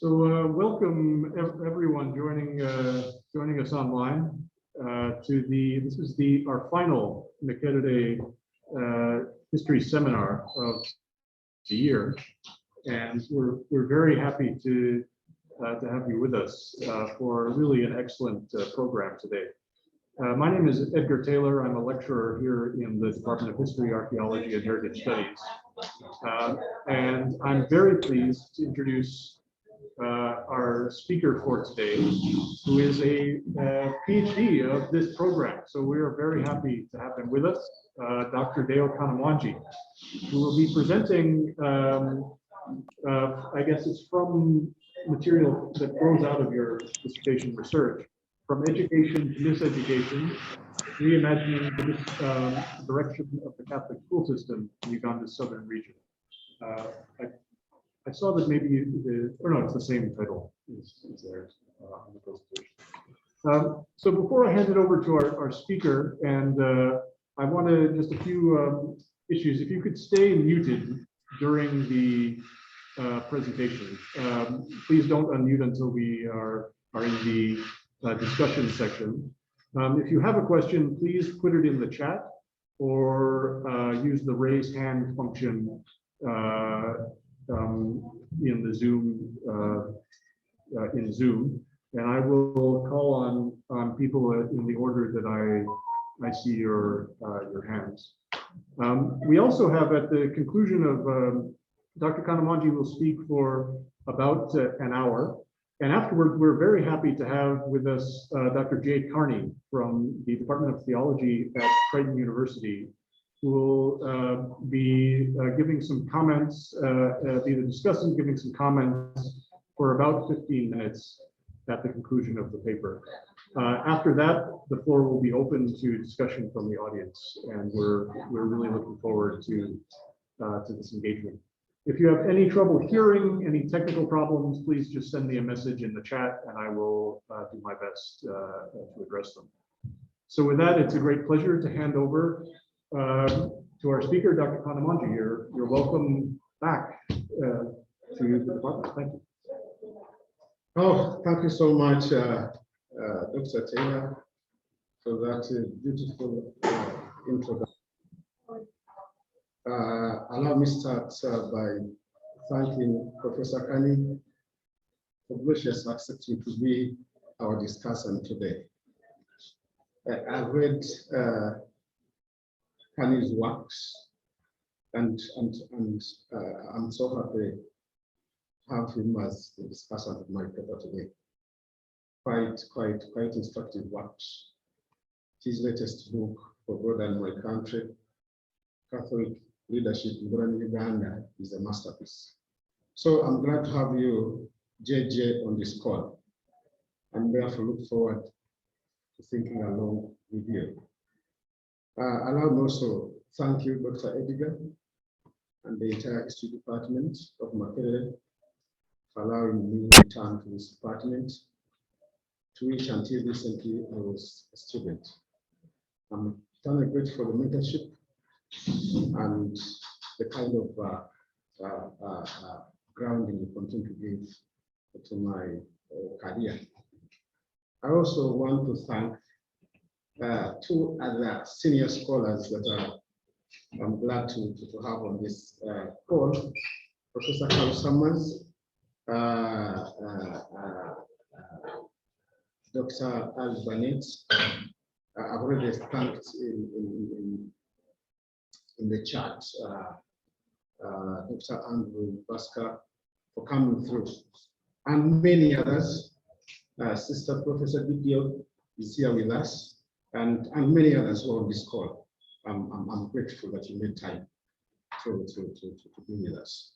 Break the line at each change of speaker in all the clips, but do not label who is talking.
Welcome everyone joining us online this is our final Makerere history seminar of the year, and we're very happy to have you with us for really an excellent program today. My name is Edgar Taylor. I'm a lecturer here in the Department of History, Archaeology, and Heritage Studies, and I'm very pleased to introduce our speaker for today, who is a PhD of this program. So we are very happy to have him with us, Dr. Deogratius Kannamwangi, who will be presenting, I guess it's from material that grows out of your dissertation research, from education to miseducation, reimagining the direction of the Catholic school system in Uganda's southern region. I saw that maybe it's the same title is there on the presentation. So before I hand it over to our speaker, and I want to just a few issues. If you could stay muted during the presentation, please don't unmute until we are in the discussion section. If you have a question, please put it in the chat or use the raise hand function in the Zoom in Zoom, and I will call on people in the order that I see your hands. We also have, at the conclusion of Dr. Kannamwangi will speak for about an hour, and afterward we're very happy to have with us Dr. Jay Carney from the Department of Theology at Creighton University, who will be giving some comments, either discussing, giving some comments for about 15 minutes at the conclusion of the paper. After that, the floor will be open to discussion from the audience, and we're really looking forward to this engagement. If you have any trouble hearing, any technical problems, please just send me a message in the chat, and I will do my best to address them. So with that, it's a great pleasure to hand over to our speaker, Dr. Kannamwangi. You're welcome back to the department. Thank you.
Oh, thank you so much, Dr. Taylor, for that beautiful introduction. Allow me to start by thanking Professor Kannamwangi for graciously accepting to be our discussant today. I've read Kanny's works, and I'm so happy to have him as the discussant of my paper today. Quite instructive works. His latest book, For God and My Country, Catholic Leadership in Uganda, is a masterpiece. So I'm glad to have you, JJ, on this call, and therefore look forward to thinking along with you. Allow me also thank you, Dr. Edgar, and the entire history department of Makerere for allowing me to return to this department, to which until recently I was a student. I'm eternally grateful for the mentorship and the kind of grounding you continue to give to my career. I also want to thank two other senior scholars that I'm glad to have on this call, Professor Carl Summers, Dr. Al Bennett. I've already thanked in the chat Dr. Andrew Basker for coming through, and many others. Sister Professor Didio is here with us, and many others who are on this call. I'm grateful that you made time to be with us.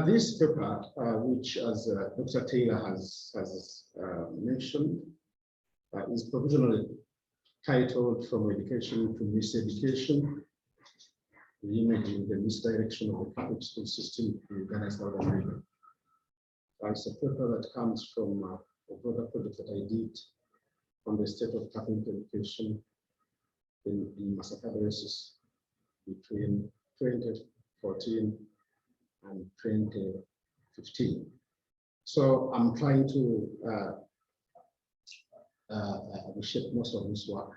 This paper, which as Dr. Taylor has mentioned, is provisionally titled From Education to Miseducation, Reimagining the Misdirection of the Catholic School System in Uganda's Southern Region. It's a paper that comes from a broader project that I did on the state of Catholic education in Makerere between 2014 and 2015. So I'm trying to reshape most of this work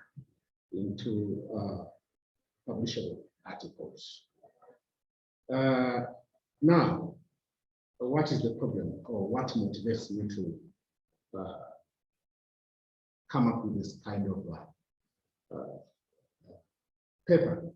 into publishable articles. Now, what is the problem, or what motivates me to come up with this kind of paper?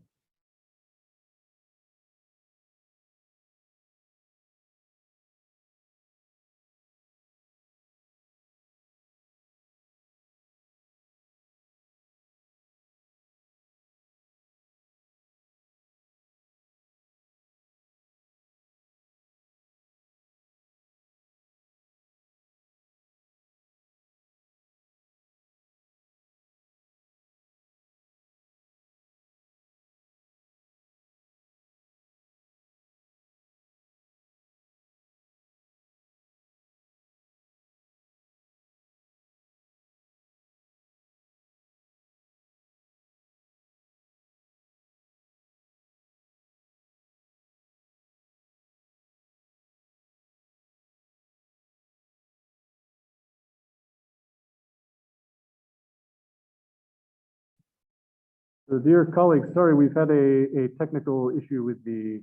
So dear colleagues, sorry, we've had a technical issue with the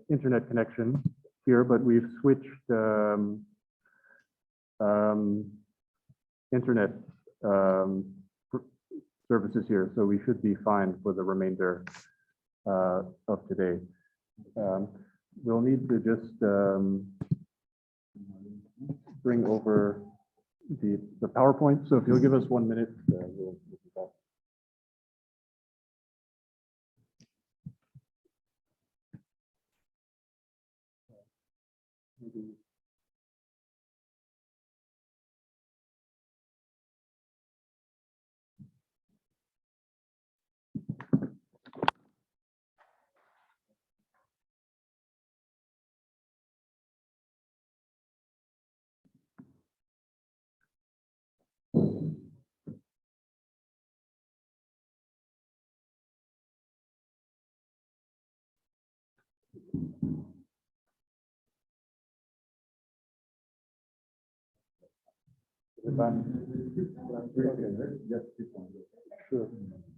internet connection here, but we've switched internet services here, so we should be fine for the remainder of today. We'll need to just bring over the PowerPoint. So if you'll give us 1 minute, we'll be back. Maybe. Sure.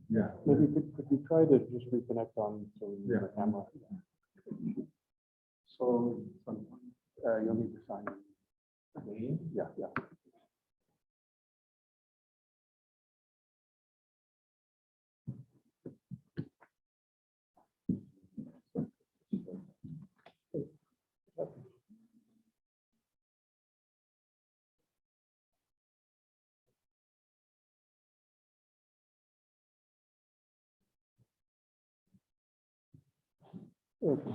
Yeah.
Maybe could you try to just reconnect on the camera? So you'll need to sign in. Yeah, yeah. Okay.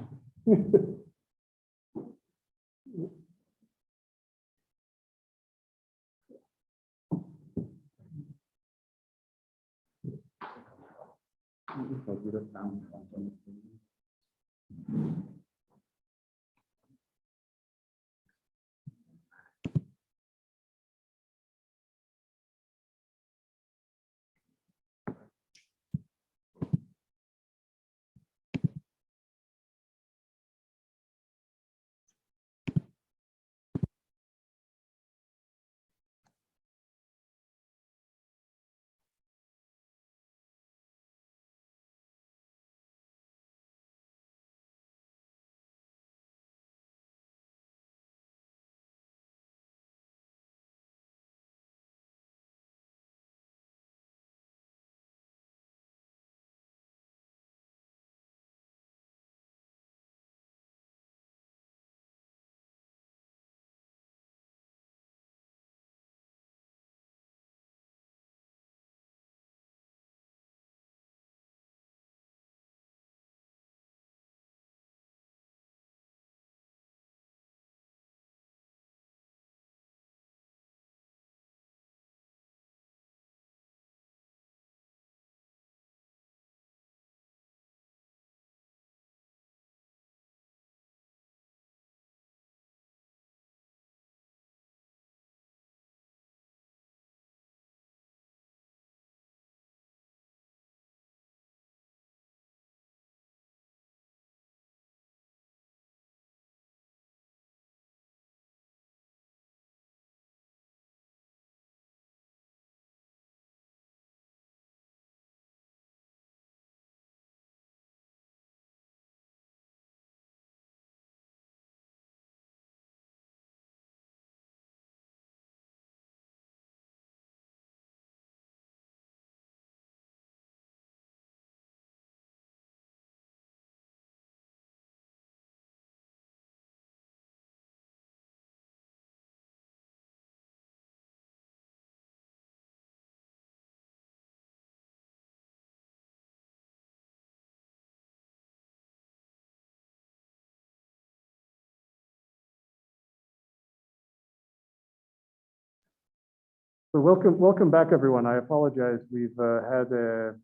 So welcome back, everyone. I apologize. We've had a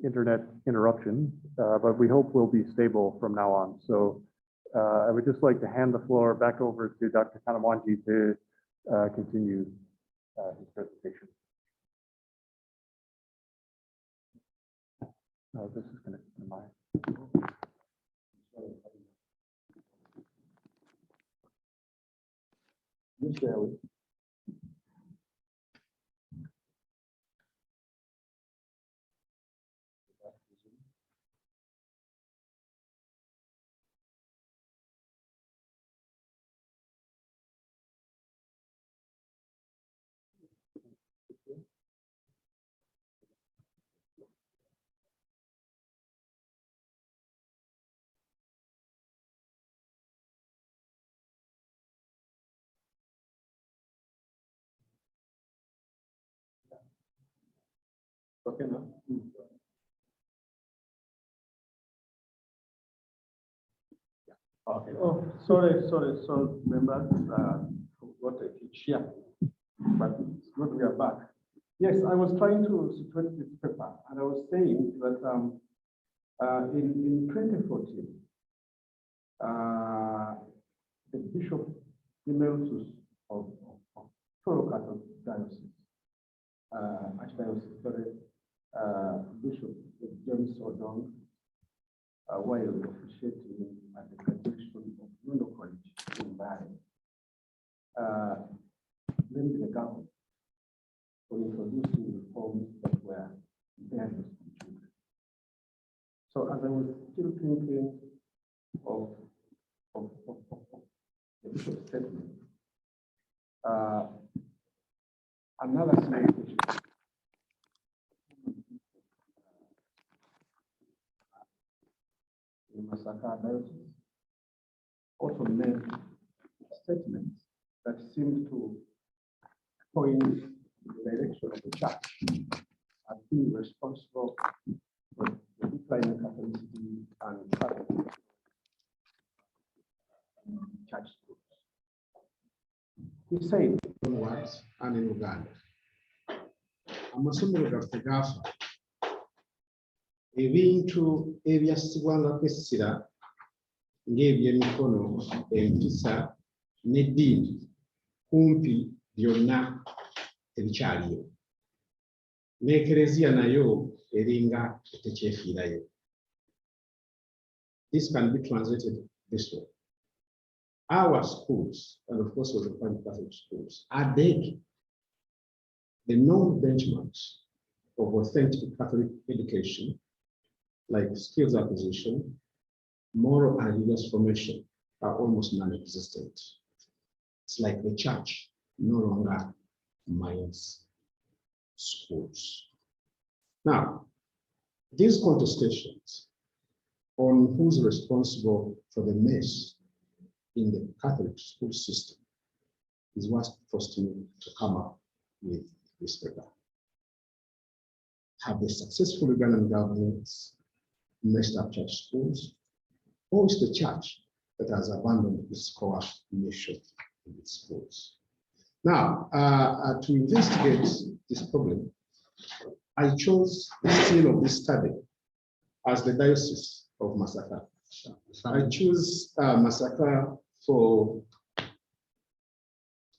internet interruption, but we hope we'll be stable from now on. So I would just like to hand the floor back over to Dr. Kannamwangi to continue his presentation. This is going to be mine.
Okay, now. Okay. Oh, sorry, members. Forgot a pitch here, but it's good we are back. Yes, I was trying to situate this paper, and I was saying that in 2014, the bishop emeritus of Toro Catholic Diocese, Archdiocese, sorry, Bishop James Odong, while officiating at the graduation of Luno College in Bari, blamed the government for introducing reforms that were barriers to children. So as I was still thinking of the bishop's statement, another small issue. In Makerere Diocese also made statements that seemed to point in the direction of the church as being responsible for the declining Catholicity and Catholic church schools. He said,
onwards and in Uganda. Amasomero gaffe gafa ebintu ebyassibwangako essira ng'ebyemikono, empisa n'eddiini kumpi byonna ebikyaliyo. N'ekereziya nayo eringa tekyefiirayo. This can be translated this way. Our schools, and of course the private Catholic schools, are begging the known benchmarks of authentic Catholic education, like skills acquisition, moral and religious formation, are almost non-existent. It's like the church no longer minds schools. Now, these contestations on who's responsible for the mess in the Catholic school system is what forced me to come up with this paper. Have the successful Ugandan governments messed up church schools, or is the church that has abandoned its core mission in its schools? Now, to investigate this problem, I chose the scene of this study as the Diocese of Makerere. I choose Makerere for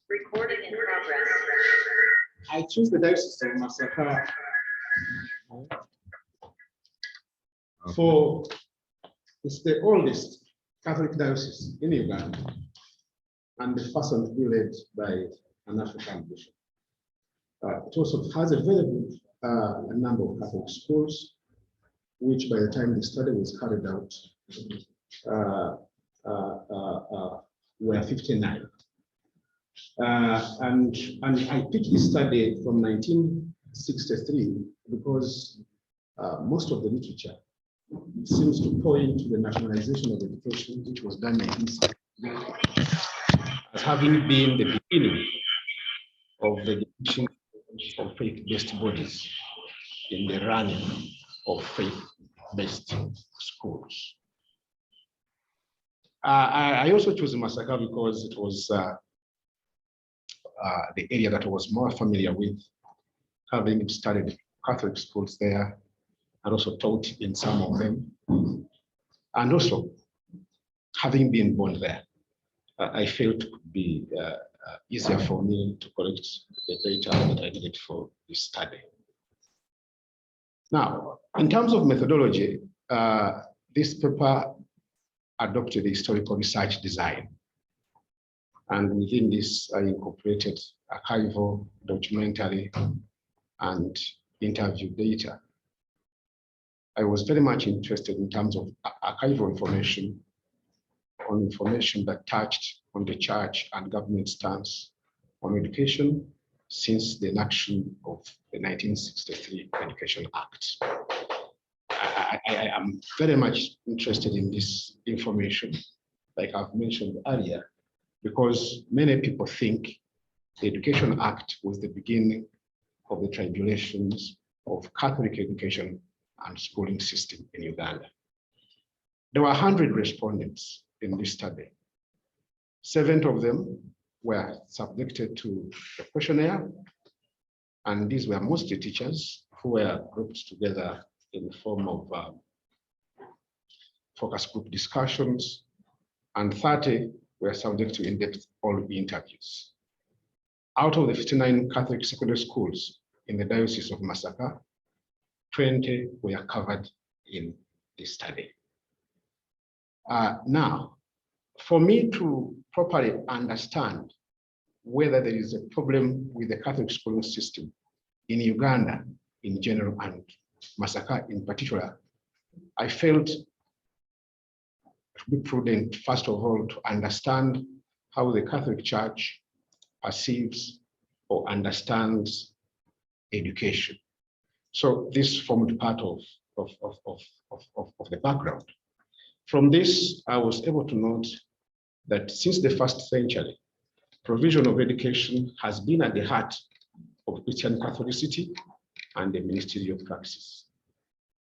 recording in progress.
I choose the Diocese of Makerere for it's the oldest Catholic diocese in Uganda and the first one to be led by an African bishop. It also has a very good number of Catholic schools, which by the time the study was carried out were 59. And I picked this study from 1963 because most of the literature seems to point to the nationalization of education, which was done in 1960, as having been the beginning of the division of faith-based bodies in the running of faith-based schools. I also chose Makerere because it was the area that I was more familiar with, having studied Catholic schools there, and also taught in some of them. And also, having been born there, I felt it would be easier for me to collect the data that I needed for this study. Now, in terms of methodology, this paper adopted a historical research design. And within this, I incorporated archival, documentary, and interview data. I was very much interested in terms of archival information, on information that touched on the church and government stance on education since the enactment of the 1963 Education Act. I am very much interested in this information, like I've mentioned earlier, because many people think the Education Act was the beginning of the tribulations of Catholic education and schooling system in Uganda. There were 100 respondents in this study. 7 of them were subjected to a questionnaire, and these were mostly teachers who were grouped together in the form of focus group discussions, and 30 were subject to in-depth oral interviews. Out of the 59 Catholic secondary schools in the Diocese of Masaka, 20 were covered in this study. Now, for me to properly understand whether there is a problem with the Catholic schooling system in Uganda in general and Masaka in particular, I felt it would be prudent, first of all, to understand how the Catholic Church perceives or understands education. So this formed part of the background. From this, I was able to note that since the 1st century, provision of education has been at the heart of Christian Catholicity and the ministerial praxis.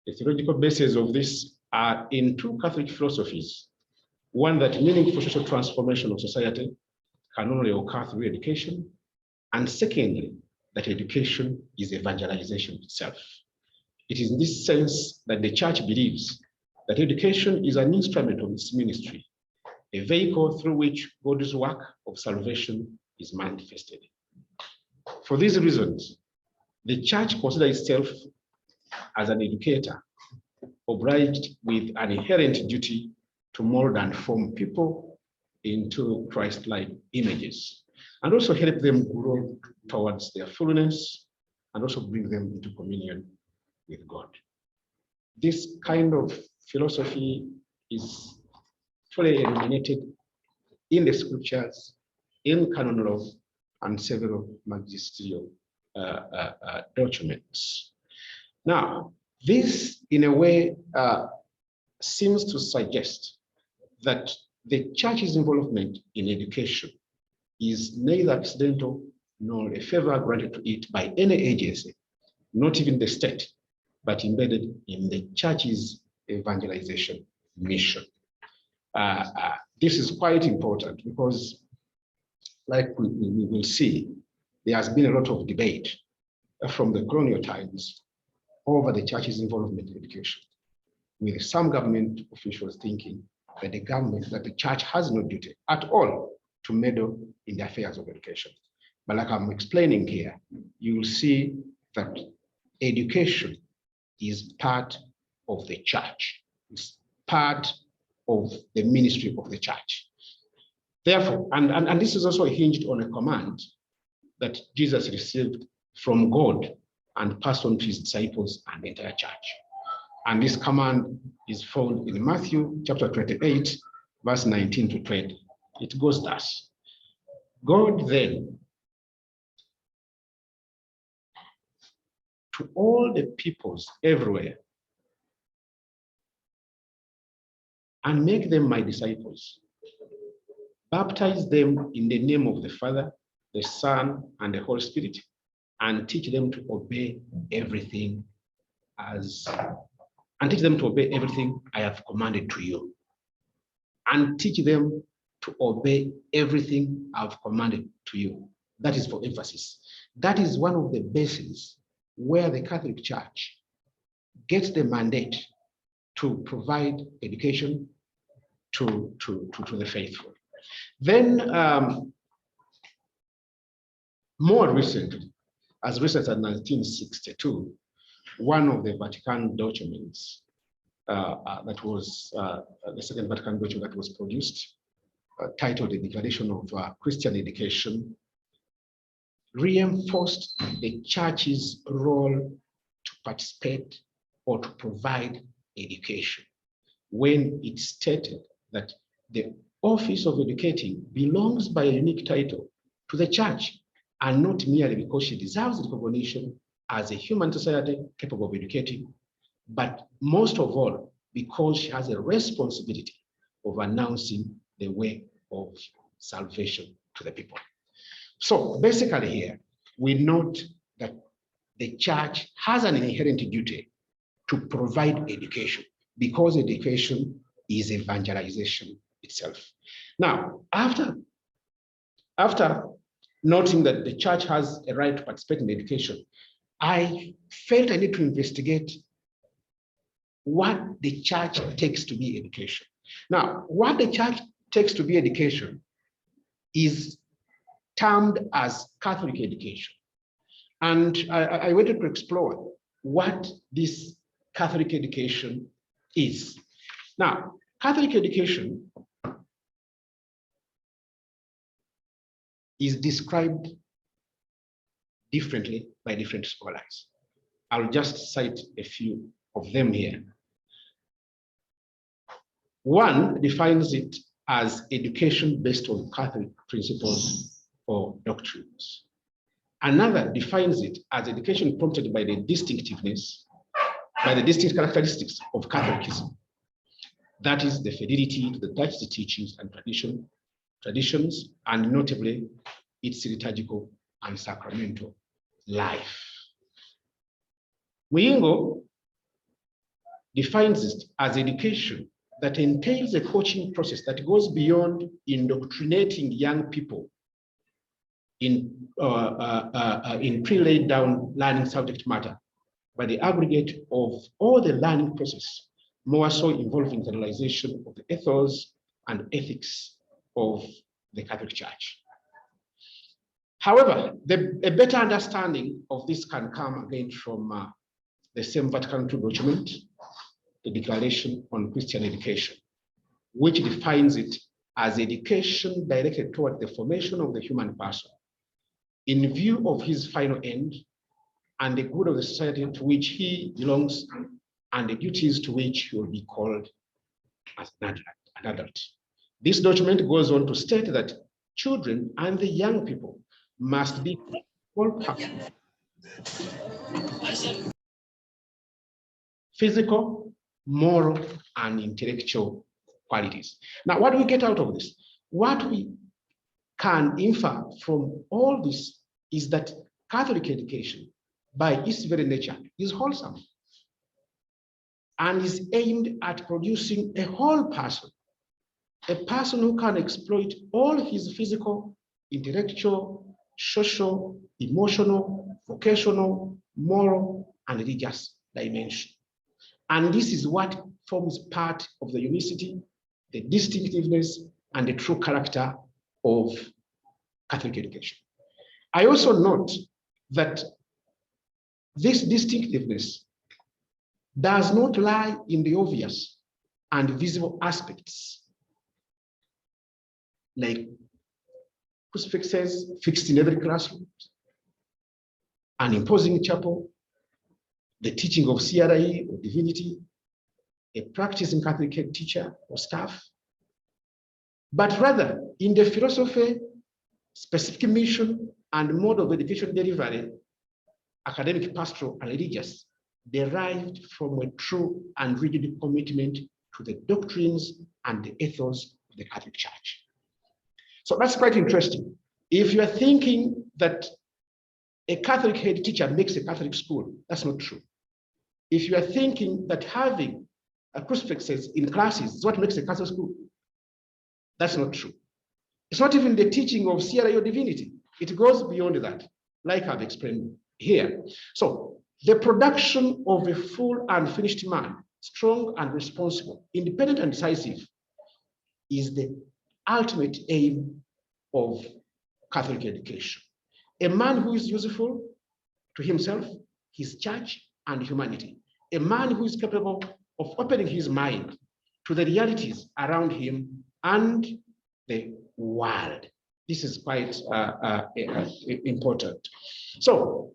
The theological basis of this are in 2 Catholic philosophies. One, that meaningful social transformation of society can only occur through education. And secondly, that education is evangelization itself. It is in this sense that the church believes that education is an instrument of its ministry, a vehicle through which God's work of salvation is manifested. For these reasons, the church considers itself as an educator, obliged with an inherent duty to mold and form people into Christ-like images, and also help them grow towards their fullness, and also bring them into communion with God. This kind of philosophy is fully illuminated in the scriptures, in canon law, and several magisterial documents. Now, this, in a way, seems to suggest that the church's involvement in education is neither accidental nor a favor granted to it by any agency, not even the state, but embedded in the church's evangelization mission. This is quite important because, like we will see, there has been a lot of debate from the colonial times over the church's involvement in education, with some government officials thinking that the church has no duty at all to meddle in the affairs of education. But like I'm explaining here, you will see that education is part of the church. It's part of the ministry of the church. Therefore, and this is also hinged on a command that Jesus received from God and passed on to his disciples and the entire church. And this command is found in Matthew chapter 28, verse 19 to 20. It goes thus: God then, to all the peoples everywhere, and make them my disciples. Baptize them in the name of the Father, the Son, and the Holy Spirit, and teach them to obey everything I have commanded to you. And teach them to obey everything I've commanded to you. That is for emphasis. That is one of the bases where the Catholic Church gets the mandate to provide education to the faithful. Then, more recently, as recent as 1962, one of the Vatican documents that was the Second Vatican document that was produced, titled The Declaration of Christian Education, reinforced the church's role to participate or to provide education, when it stated that the office of educating belongs by a unique title to the church, and not merely because she deserves recognition as a human society capable of educating, but most of all, because she has a responsibility of announcing the way of salvation to the people. So basically here, we note that the church has an inherent duty to provide education, because education is evangelization itself. Now, after noting that the church has a right to participate in education, I felt I need to investigate what the church takes to be education. Now, what the church takes to be education is termed as Catholic education. And I wanted to explore what this Catholic education is. Now, Catholic education is described differently by different scholars. I'll just cite a few of them here. One defines it as education based on Catholic principles or doctrines. Another defines it as education prompted by the distinctiveness, by the distinct characteristics of Catholicism. That is the fidelity to the Church's teachings and traditions, and notably its liturgical and sacramental life. Muyingo defines it as education that entails a coaching process that goes beyond indoctrinating young people in pre-laid down learning subject matter, but the aggregate of all the learning process, more so involving the realization of the ethos and ethics of the Catholic Church. However, a better understanding of this can come again from the same Vatican II document, the Declaration on Christian Education, which defines it as education directed toward the formation of the human person in view of his final end and the good of the society to which he belongs and the duties to which he will be called as an adult. This document goes on to state that children and the young people must be physical, moral, and intellectual qualities. Now, what do we get out of this? What we can infer from all this is that Catholic education, by its very nature, is wholesome and is aimed at producing a whole person, a person who can exploit all his physical, intellectual, social, emotional, vocational, moral, and religious dimension. And this is what forms part of the unicity, the distinctiveness, and the true character of Catholic education. I also note that this distinctiveness does not lie in the obvious and visible aspects, like crucifixes fixed in every classroom, an imposing chapel, the teaching of CRE or divinity, a practicing Catholic teacher or staff, but rather in the philosophy, specific mission, and mode of education delivery, academic, pastoral, and religious, derived from a true and rigid commitment to the doctrines and the ethos of the Catholic Church. So that's quite interesting. If you are thinking that a Catholic head teacher makes a Catholic school, that's not true. If you are thinking that having a crucifixes in classes is what makes a Catholic school, that's not true. It's not even the teaching of CRE or divinity.
It goes beyond that, like I've explained here. So the production of a full and finished man, strong and responsible, independent and decisive, is the ultimate aim of Catholic education. A man who is useful to himself, his church, and humanity. A man who is capable of opening his mind to the realities around him and the world. This is quite important. So,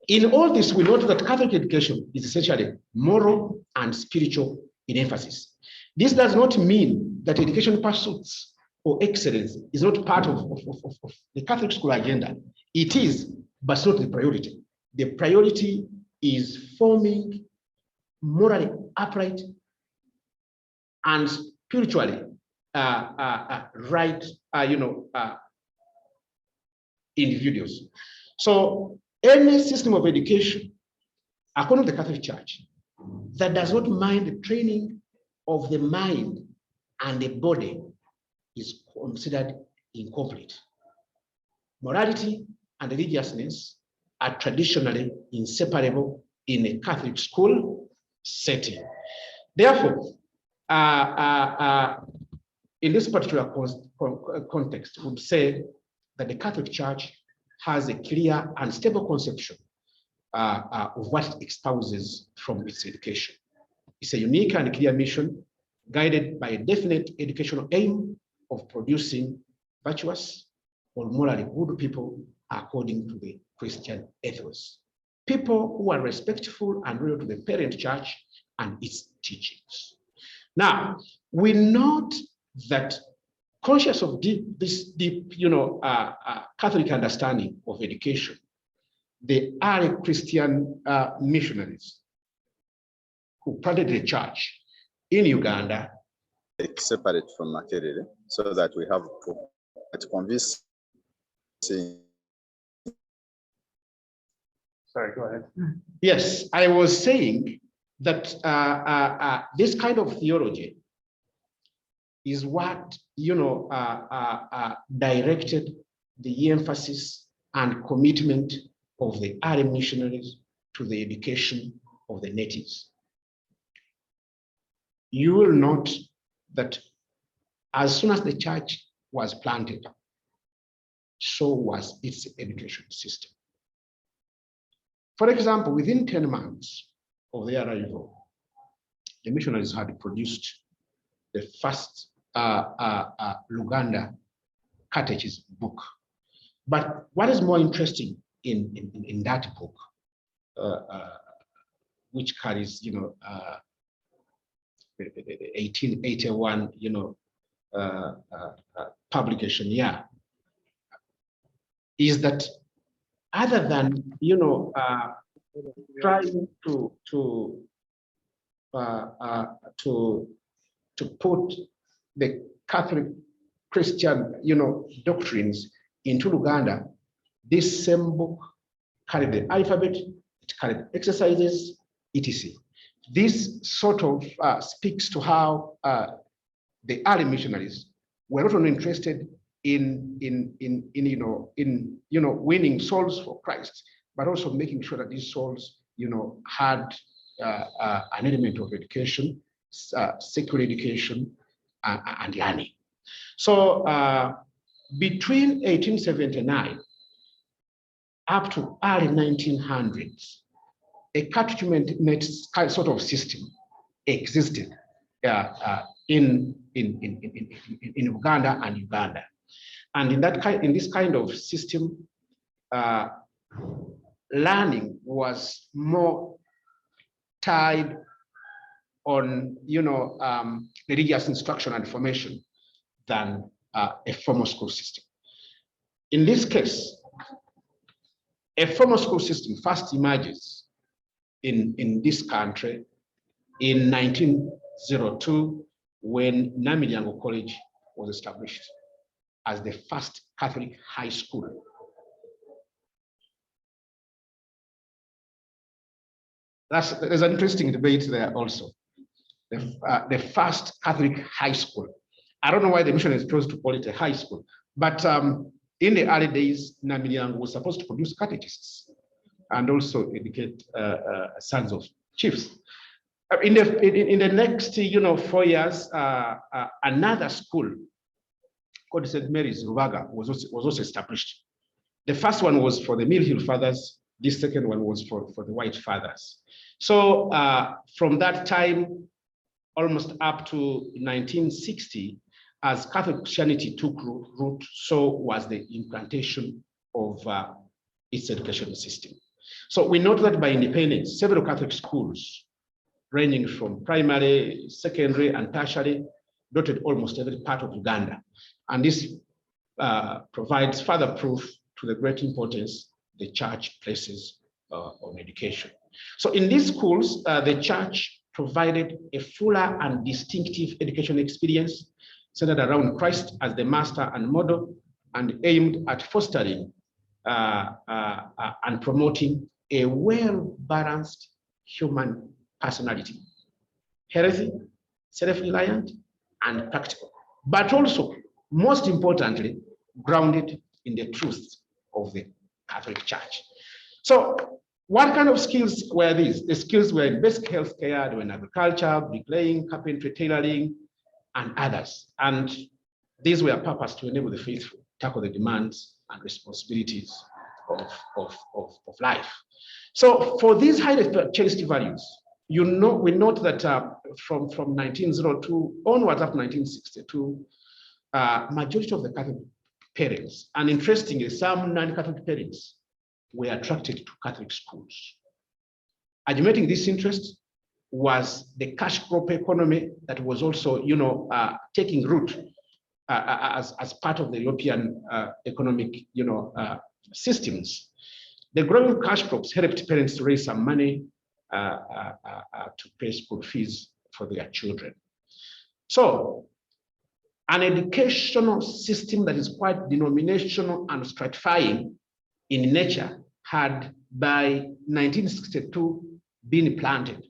in all this, we note that Catholic education is essentially moral and spiritual in emphasis. This does not mean that education pursuits or excellence is not part of the Catholic school agenda. It is, but it's not the priority. The priority is forming morally upright and spiritually right, individuals. So any system of education, according to the Catholic Church, that does not mind the training of the mind and the body is considered incomplete. Morality and religiousness are traditionally inseparable in a Catholic school setting. Therefore, in this particular context, we would say that the Catholic Church has a clear and stable conception of what it espouses from its education. It's a unique and clear mission guided by a definite educational aim of producing virtuous or morally good people according to the Christian ethos. People who are respectful and loyal to the parent church and its teachings. Now, we note that conscious of this deep, Catholic understanding of education, the early Christian missionaries who planted the church in Uganda,
separate from Makerere, so that we have to convince.
Sorry, go ahead.
Yes, I was saying that this kind of theology is what directed the emphasis and commitment of the early missionaries to the education of the natives. You will note that as soon as the church was planted, so was its education system. For example, within 10 months of their arrival, the missionaries had produced the first Uganda catechism book. But what is more interesting in that book, which carries, the 1881, publication year, is that other than trying to put the Catholic Christian doctrines into Uganda, this same book carried the alphabet, it carried exercises, etc. This sort of speaks to how the early missionaries were not only interested in winning souls for Christ, but also making sure that these souls, had an element of education, secular education, and learning. So between 1879 up to early 1900s, a catechment sort of system existed in Uganda and Uganda. And in this kind of system, learning was more tied on religious instruction and formation than a formal school system. In this case, a formal school system first emerges in this country in 1902 when Namiryango College was established as the first Catholic high school. There's an interesting debate there also. The first Catholic high school. I don't know why the missionaries chose to call it a high school, but in the early days, Namilyango was supposed to produce catechists and also educate sons of chiefs. In the next 4 years, another school called St. Mary's Rubaga was also established. The first one was for the Mill Hill Fathers. This second one was for the White Fathers. So from that time, almost up to 1960, as Catholic Christianity took root, so was the implantation of its education system. So we note that by independence, several Catholic schools, ranging from primary, secondary, and tertiary, dotted almost every part of Uganda. And this provides further proof to the great importance the church places on education. So in these schools, the church provided a fuller and distinctive education experience centered around Christ as the master and model, and aimed at fostering and promoting a well-balanced human personality, healthy, self-reliant, and practical, but also, most importantly, grounded in the truths of the Catholic Church. So what kind of skills were these? The skills were in basic healthcare, they were in agriculture, bricklaying, carpentry, tailoring, and others. And these were purposed to enable the faithful tackle the demands and responsibilities of life. So for these highly cherished values, we note that from 1902 onwards up to 1962, majority of the Catholic parents, and interestingly, some non-Catholic parents were attracted to Catholic schools. Aggravating this interest was the cash crop economy that was also, taking root as part of the European economic, systems. The growing cash crops helped parents to raise some money to pay school fees for their children. So, an educational system that is quite denominational and stratifying in nature had by 1962 been planted.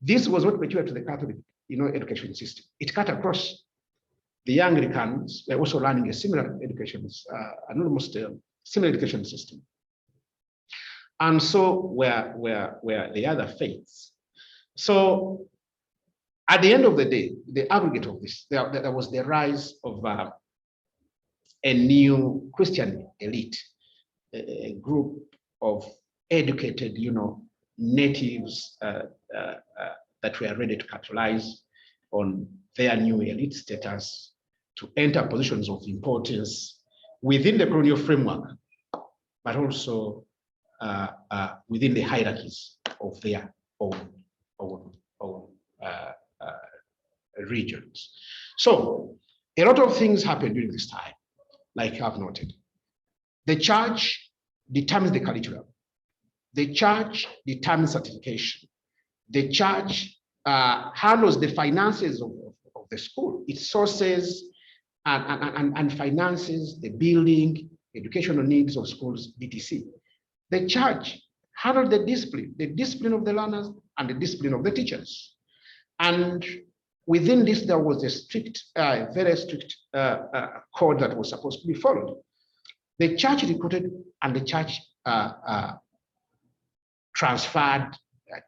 This was what matured to the Catholic, education system. It cut across. The Anglicans were also learning a similar education, an almost similar education system. And so were the other faiths. So at the end of the day, the aggregate of this, there was the rise of a new Christian elite, a group of educated, natives that were ready to capitalize on their new elite status to enter positions of importance within the colonial framework, but also within the hierarchies of their own regions. So a lot of things happened during this time, like I've noted. The church determines the curriculum. The church determines certification. The church handles the finances of the school, its sources and finances, the building, educational needs of schools, etc. The church handled the discipline of the learners and the discipline of the teachers. And within this, there was a strict, very strict code that was supposed to be followed. The church recruited and the church transferred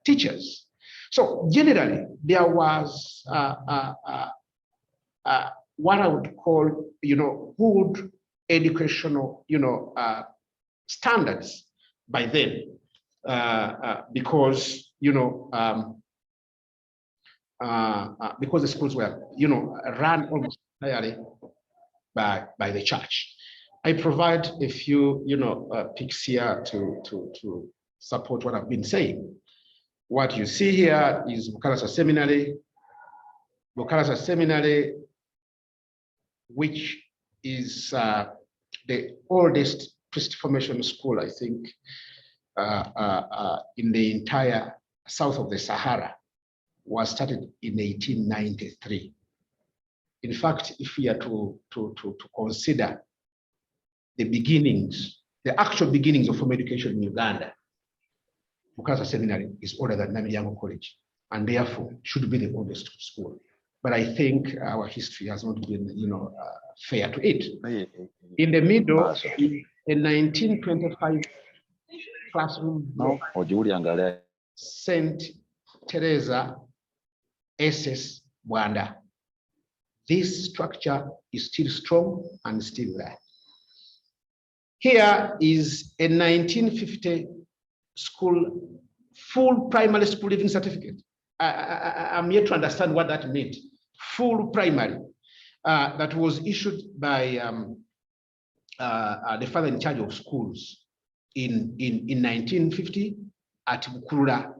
teachers. So generally, there was what I would call, good educational, standards by then, because the schools were, run almost entirely by the church. I provide a few, pics here to support what I've been saying. What you see here is Bukalasa Seminary. Bukalasa Seminary, which is the oldest priest formation school, I think, in the entire south of the Sahara, was started in 1893. In fact, if we are to consider the beginnings, the actual beginnings of formal education in Uganda, Bukalasa Seminary is older than Namilyango College, and therefore should be the oldest school. but I think our history has not been, fair to it. In the middle, a 1925 classroom block, St. Teresa SS Bwanda. This structure is still strong and still there. Here is a 1950 school, full primary school living certificate. I'm yet to understand what that meant. Full primary, that was issued by the father in charge of schools in 1950 at Bukurula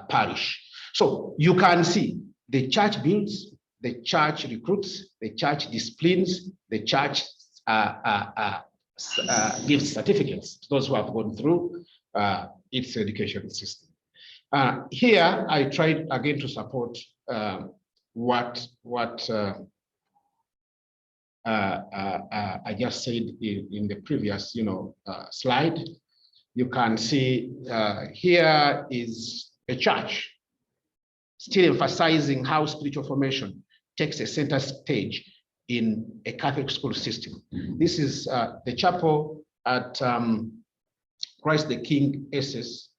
parish. So you can see the church builds, the church recruits, the church disciplines, the church gives certificates to those who have gone through its education system. Here, I tried again to support what I just said in the previous, slide. You can see here is a church still emphasizing how spiritual formation takes a center stage in a Catholic school system. This is the chapel at Christ the King SS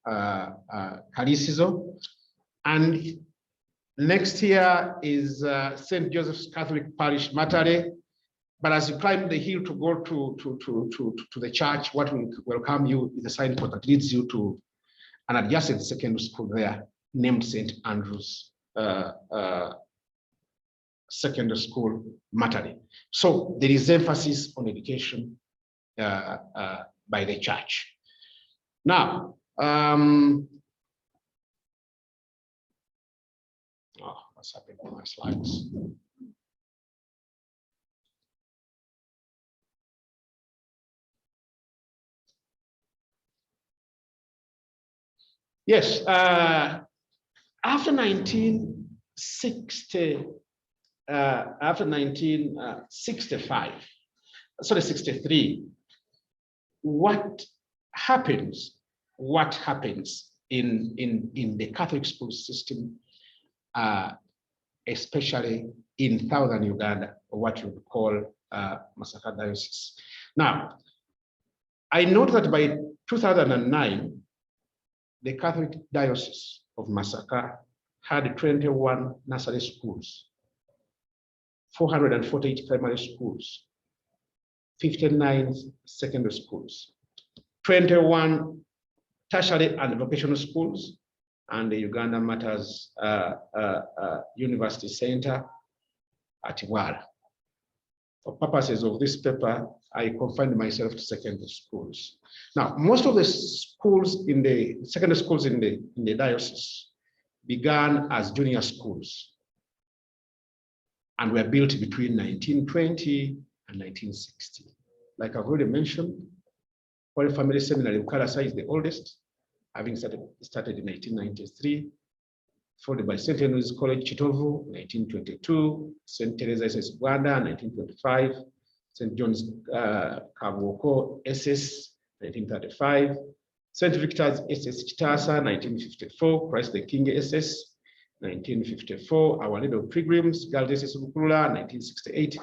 Kalisizo. And next here is St. Joseph's Catholic Parish, Makerere. But as you climb the hill to go to the church, what will welcome you is a signpost that leads you to an adjacent secondary school there named St. Andrew's Secondary School, Makerere. So there is emphasis on education by the church. Now, what's happening to my slides? Yes, after 1965, sorry, 63, what happens in the Catholic school system, especially in southern Uganda, or what you would call Masaka Diocese. Now, I note that by 2009, the Catholic Diocese of Masaka had 21 nursery schools, 448 primary schools, 59 secondary schools, 21 tertiary and vocational schools, and the Uganda Matters University Center at Iwara. For purposes of this paper, I confined myself to secondary schools. Now, most of the schools in the secondary schools in the diocese began as junior schools and were built between 1920 and 1960. Like I've already mentioned, Holy Family Seminary Bukarasa is the oldest, having started in 1993, followed by St. Henry's College Chitovu, 1922, St. Teresa SS Uganda, 1925, St. John's Kabuoko SS, 1935, St. Victor's SS Chitasa, 1954, Christ the King SS, 1954, Our Lady of Pilgrims, Girls SS Bukurula, 1968,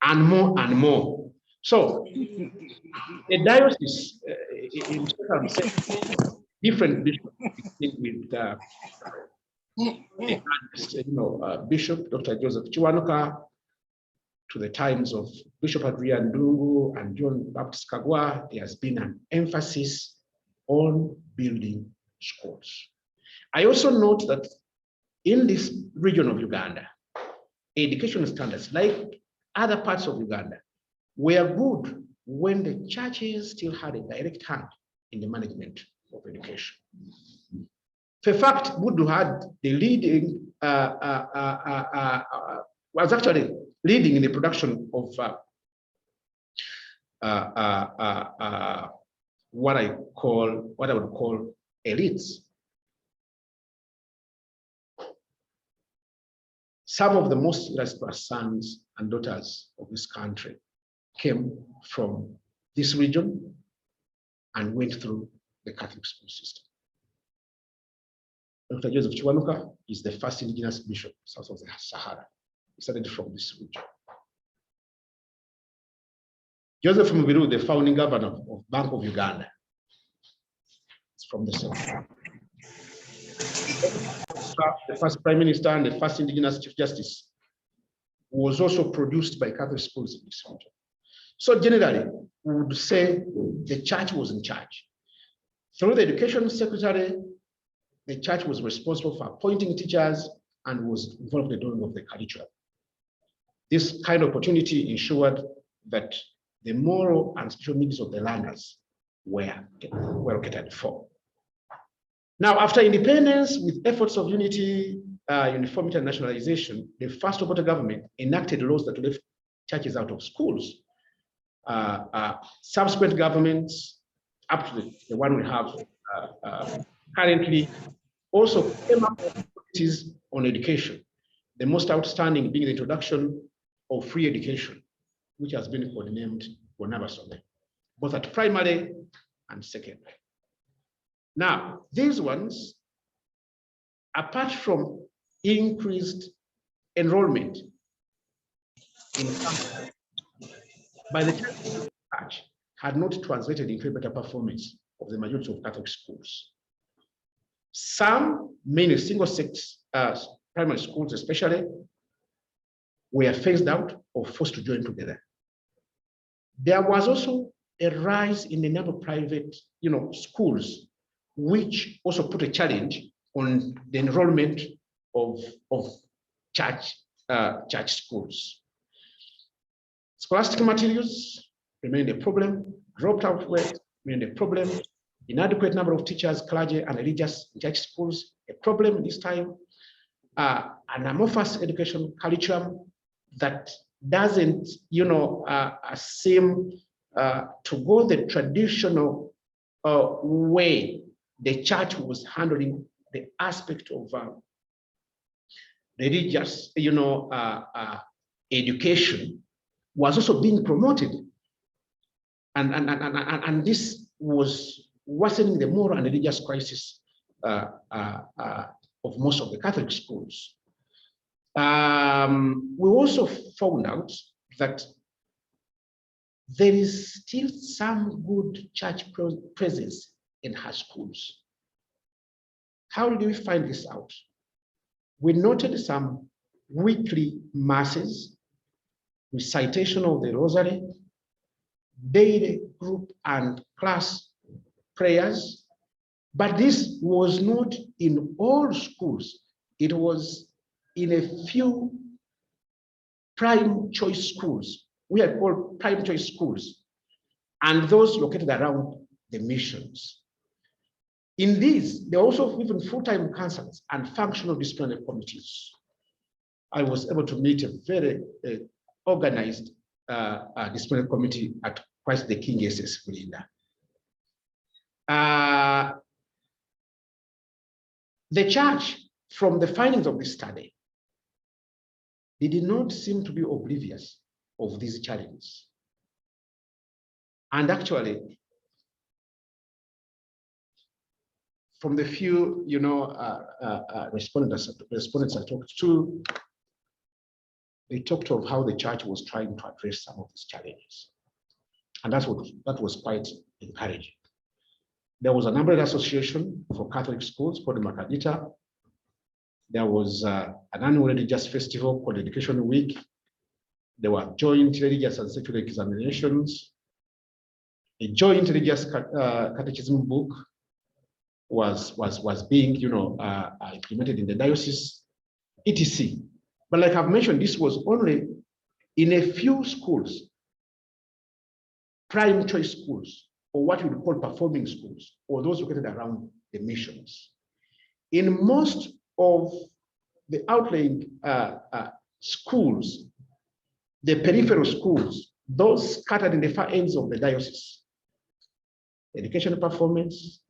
and more and more. So, the diocese, in total, different bishops with Bishop Dr. Joseph Chiwanuka, to the times of Bishop Adrian Dungu and John Baptist Kagwa, there has been an emphasis on building schools. I also note that in this region of Uganda, education standards, like other parts of Uganda, were good when the churches still had a direct hand in the management of education. For fact, Budu had the leading, was actually leading in the production of what I would call elites. Some of the most illustrious sons and daughters of this country came from this region and went through the Catholic school system.
Dr. Joseph Chiwanuka is the first indigenous bishop south of the Sahara. He started from this region. Joseph Mubiru, the founding governor of Bank of Uganda, is from the south. The first prime minister and the first indigenous chief justice was also produced by Catholic schools in this region. So generally, we would say the church was in charge. Through the education secretary, the church was responsible for appointing teachers and was involved in the doing of the curriculum. This kind of opportunity ensured that the moral and spiritual needs of the learners were catered for. Now, after independence, with efforts of unity, uniformity, and nationalization, the first Obote government enacted laws that left churches out of schools. Subsequent governments, up to the one we have currently, also came up with policies on education. The most outstanding being the introduction of free education, which has been codenamed Bonabasome, both at primary and secondary. Now, these ones, apart from increased enrollment in by the church, had not translated into a better performance of the majority of Catholic schools. Some, mainly single-sex primary schools especially, were phased out or forced to join together. There was also a rise in the number of private schools, which also put a challenge on the enrollment of church schools. Scholastic materials remained a problem, dropped out rate remained a problem, inadequate number of teachers, clergy, and religious in church schools, a problem this time, an amorphous education curriculum that doesn't seem to go the traditional way the church was handling the aspect of religious education was also being promoted, and this was worsening the moral and religious crisis of most of the Catholic schools. We also found out that there is still some good church presence in her schools. How did we find this out? We noted some weekly masses, recitation of the rosary, daily group and class prayers, but this was not in all schools. It was in a few prime choice schools. We are called prime choice schools, and those located around the missions. In these, there are also even full-time counselors and functional disciplinary committees. I was able to meet a very organized disciplinary committee at Christ the King SS Bulinda. The church, from the findings of this study, they did not seem to be oblivious of these challenges. And actually, from the few respondents I talked to, they talked of how the church was trying to address some of these challenges. And that was quite encouraging. There was an umbrella association for Catholic schools called Makerere. There was an annual religious festival called Education Week. There were joint religious and secular examinations. A joint religious catechism book was being implemented in the diocese, etc. But like I've mentioned, this was only in a few schools, prime choice schools, or what we would call performing schools, or those located around the missions. In most of the outlying schools, the peripheral schools, those scattered in the far ends of the diocese, educational performance,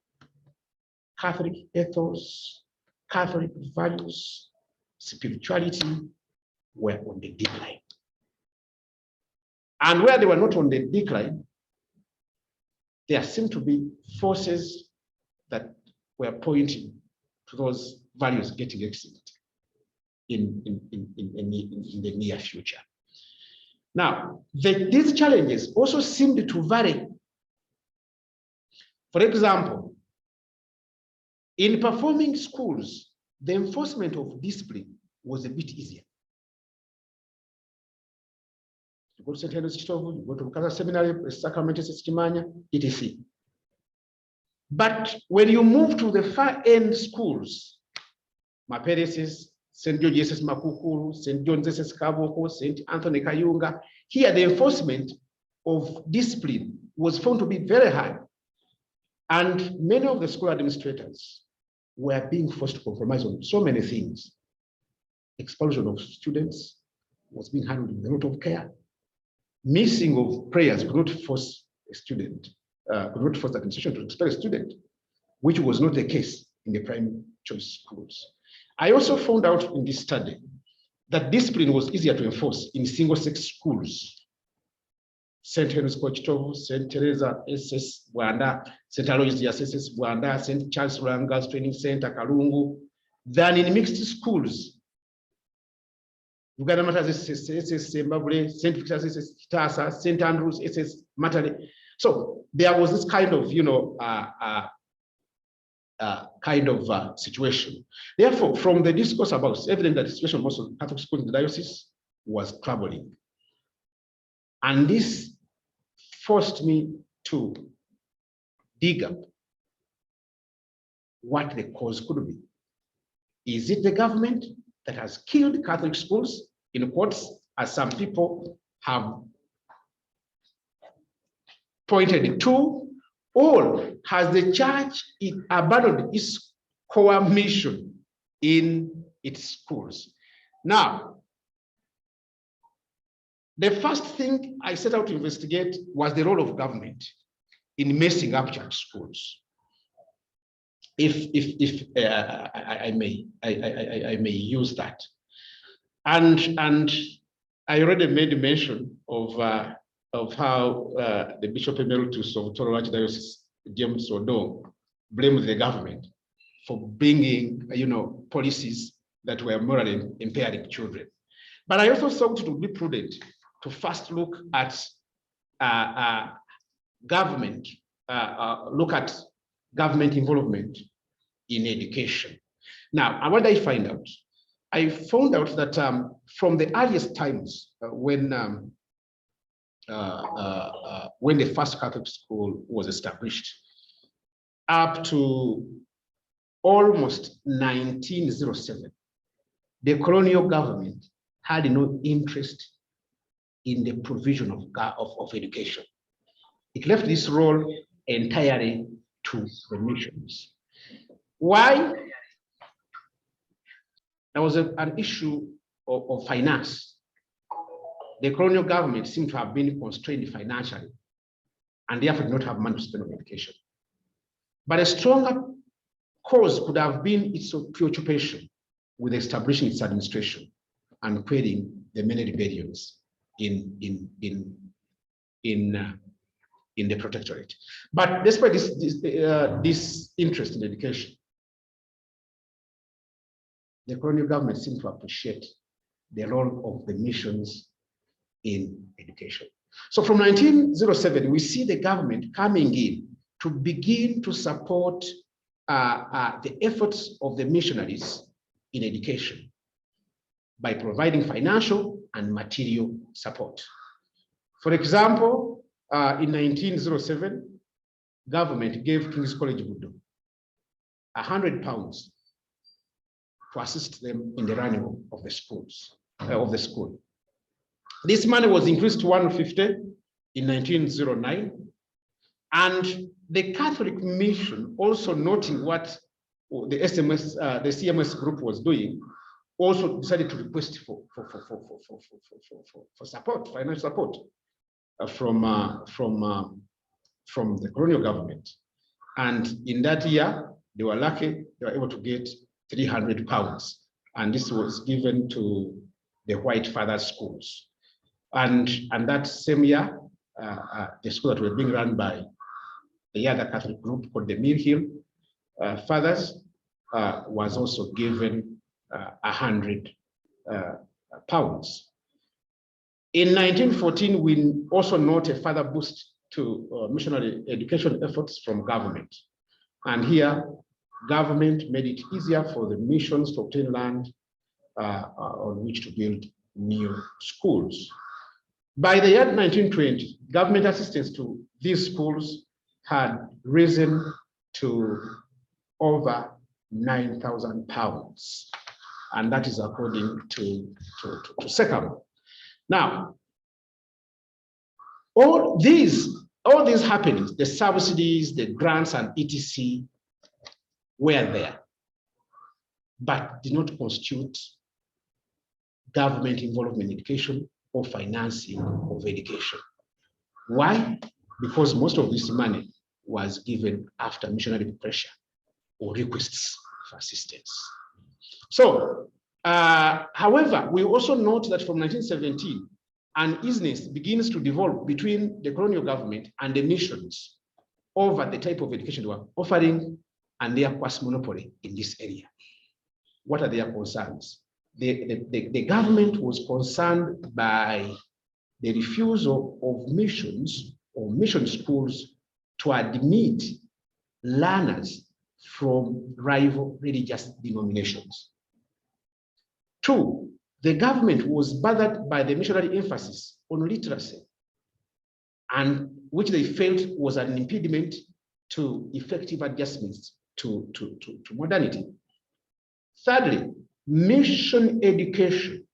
Catholic ethos, Catholic values, spirituality were on the decline. And where they were not on the decline, there seemed to be forces that were pointing
to those values getting extinct in the near future. Now, these challenges also seemed to vary. For example, in performing schools, the enforcement of discipline was a bit easier. You go to St. Helens Chitovu, you go to Bukasa Seminary, Sacramento, Chimanya, etc. But when you move to the far end schools, Makerere, St. George SS Makukuru, St. John's SS Kaboko, St. Anthony Kayunga, here the enforcement of discipline was found to be very high. And many of the school administrators were being forced to compromise on so many things. Expulsion of students was being handled with a lot of care. Missing of prayers could not force a student, could not force the administration to expel a student, which was not the case in the prime choice schools. I also found out in this study that discipline was easier to enforce in single-sex schools. St. Helens Chitovu, St. Teresa SS Bwanda, St. Aloysius SS Bwanda, St. Charles Girls Training Center, Kalungu, than in mixed schools. Uganda Matters SS Zimbabwe, St. Victor's SS Kitasa, St. Andrews SS Matale. So there was this kind of, situation. Therefore, from the discourse about, it's evident that the situation of most of the Catholic schools in the diocese was troubling. And this forced me to dig up what the cause could be. Is it the government that has killed Catholic schools, in quotes, as some people have pointed to, or has the church abandoned its core mission in its schools? Now, the first thing I set out to investigate was the role of government in messing up church schools. If I may use that, and I already made mention of how the Bishop Emeritus of Toro Archdiocese, James Odong, blamed the government for bringing policies that were morally impairing children. But I also thought it would be prudent to first look at government involvement in education. Now, what did I find out? I found out that from the earliest times when the first Catholic school was established, up to almost 1907, the colonial government had no interest in the provision of education. It left this role entirely to the missions. Why? There was an issue of finance. The colonial government seemed to have been constrained financially and therefore did not have money to spend on education. But a stronger cause could have been its preoccupation with establishing its administration and quelling the many rebellions in the protectorate. But despite this interest in education, the colonial government seemed to appreciate the role of the missions in education. So from 1907, we see the government coming in to begin to support the efforts of the missionaries in education by providing financial and material support. For example, in 1907, government gave King's College Budo £100 to assist them in the running of the schools, of the school. This money was increased to 150 in 1909, and the Catholic mission, also noting what the CMS group was doing, also decided to request for support, financial support from the colonial government. And in that year, they were lucky; they were able to get £300, and this was given to the White Father schools. And that same year, the school that were being run by the other Catholic group called the Mill Hill Fathers
was also given 100 pounds. In 1914, we also note a further boost to missionary education efforts from government. And here, government made it easier for the missions to obtain land on which to build new schools. By the year 1920, government assistance to these schools had risen to over 9,000 pounds. And that is according to SECAM. Now, all these happenings, the subsidies, the grants and etc. were there, but did not constitute government involvement in education or financing of education. Why? Because most of this money was given after missionary pressure or requests for assistance. So, however, we also note that from 1917, uneasiness begins to develop between the colonial government and the missions over the type of education they were offering and their quasi-monopoly in this area. What are their concerns? The government was concerned by the refusal of missions or mission schools to admit learners from rival religious denominations. Two, the government was bothered by the missionary emphasis on literacy, and which they felt was an impediment to effective adjustments to modernity. Thirdly, mission education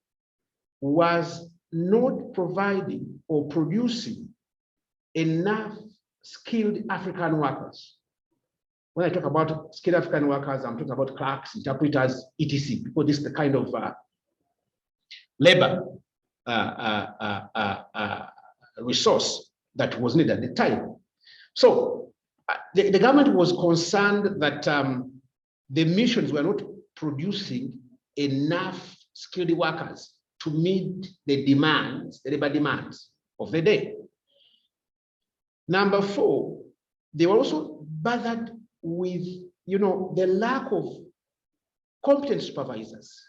was not providing or producing enough skilled African workers. When I talk about skilled African workers, I'm talking about clerks, interpreters, etc., because this is the kind of labor resource that was needed at the time. So the government was concerned that the missions were not producing enough skilled workers to meet the demands, the labor demands of the day. Number four, they were also bothered with, the lack of competent supervisors,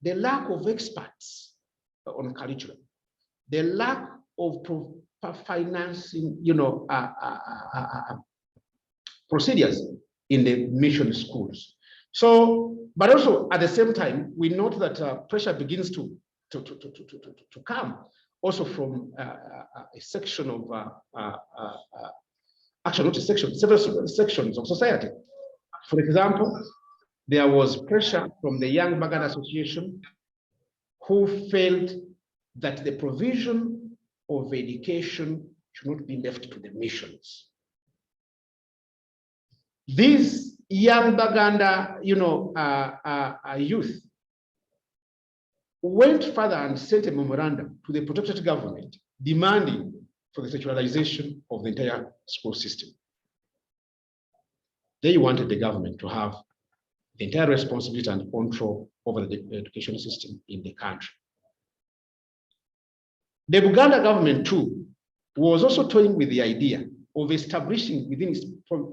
the lack of experts on curriculum, the lack of financing, procedures in the mission schools. So, but also at the same time, we note that pressure begins to come also from a section of, actually not a section, several sections of society. For example, there was pressure from the Young Baganda Association, who felt that the provision of education should not be left to the missions. These young Baganda, youth went further and sent a memorandum to the protectorate government demanding for the secularization of the entire school system. They wanted the government to have the entire responsibility and control over the education system in the country. The Uganda government too was also toying with the idea of establishing within its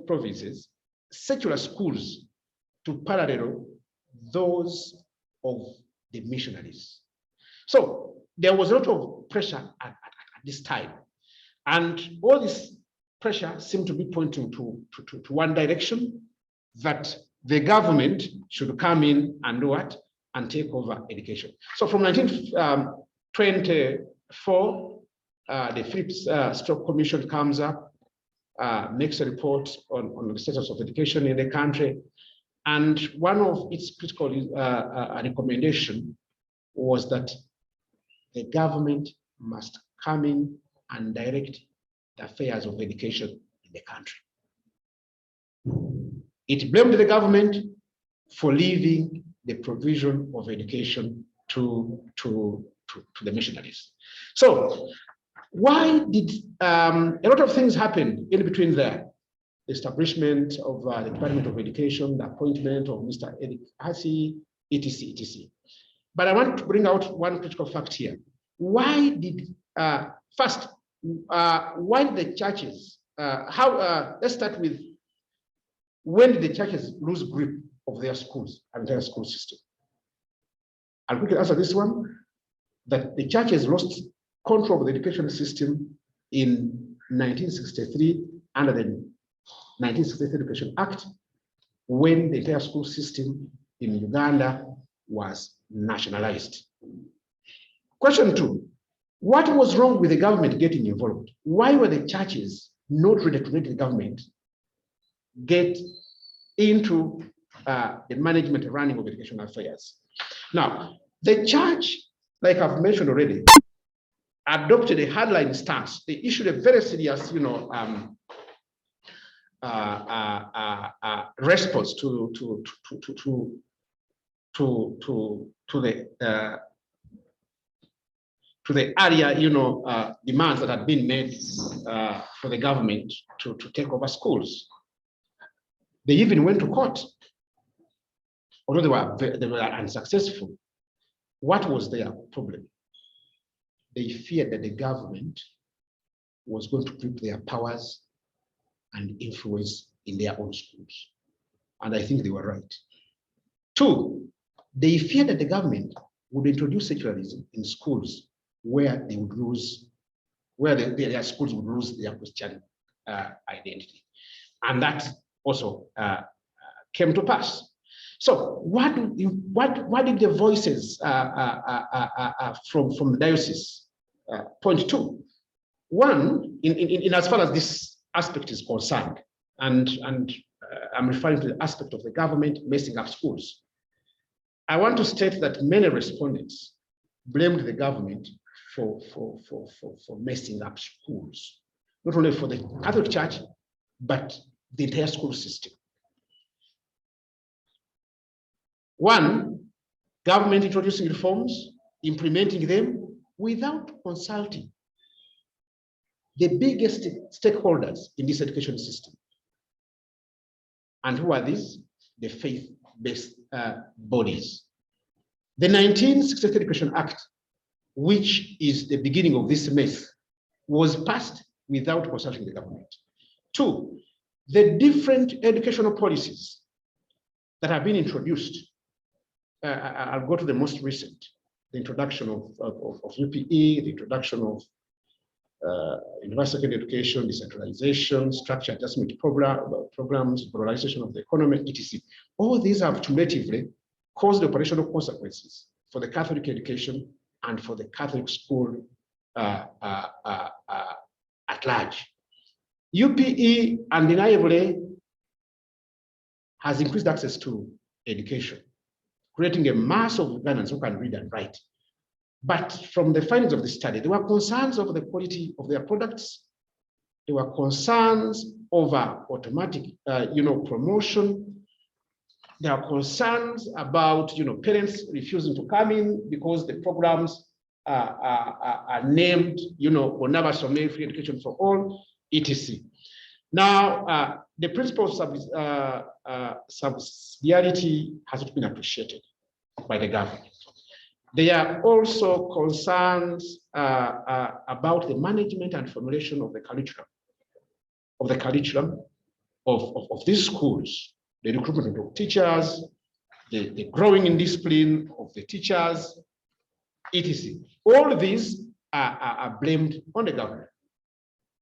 provinces secular schools to parallel those of the missionaries. So there was a lot of pressure at this time, and all this pressure seemed to be pointing to one direction, that the government should come in and do what? And take over education. So from 1924, the Phillips Stock Commission comes up, makes a report on the status of education in the country. And one of its critical recommendation was that the government must come in and direct the affairs of education in the country. It blamed the government for leaving the provision of education to the missionaries. So why did a lot of things happen in between there? The establishment of the Department of Education, the appointment of Mr. Eric Hasi, etc., etc. But I want to bring out one critical fact here. Why did, first, why did the churches, let's start with, when did the churches lose grip of their schools and their school system. I'll quickly answer this one, that the church has lost control of the education system in 1963 under the 1963 Education Act, when the entire school system in Uganda was nationalized. Question 2, what was wrong with the government getting involved? Why were the churches not ready to let the government get into the management and running of educational affairs? Now, the church, like I've mentioned already, adopted a hardline stance. They issued a very serious, response to the earlier, demands that had been made for the government to take over schools. They even went to court, although they were unsuccessful. What was their problem? They feared that the government was going to grip their powers and influence in their own schools. And I think they were right. 2, they feared that the government would introduce secularism in schools where they would lose, their schools would lose their Christian identity. And that also came to pass. So what did the voices from the diocese point to? One, in as far as this aspect is concerned, and I'm referring to the aspect of the government messing up schools. I want to state that many respondents blamed the government for messing up schools, not only for the Catholic Church, but the entire school system. One, government introducing reforms, implementing them without consulting the biggest stakeholders in this education system. And who are these? The faith-based bodies. The 1963 Education Act, which is the beginning of this mess, was passed without consulting the government. 2, the different educational policies that have been introduced. I'll go to the most recent, the introduction of UPE, the introduction of universal secondary education, decentralization, structure adjustment programs, polarization of the economy, etc. All these have cumulatively caused operational consequences for the Catholic education and for the Catholic school at large. UPE undeniably has increased access to education, creating a mass of Ugandans who can read and write. But from the findings of the study, there were concerns over the quality of their products. There were concerns over automatic, promotion. There are concerns about, parents refusing to come in because the programs are named, Onaba Some Free Education for All, etc. Now, the principle of subsidiarity has not been appreciated by the government. There are also concerns about the management and formulation of the curriculum of these schools, the recruitment of teachers, the growing in discipline of the teachers, etc. All of these are blamed on the government.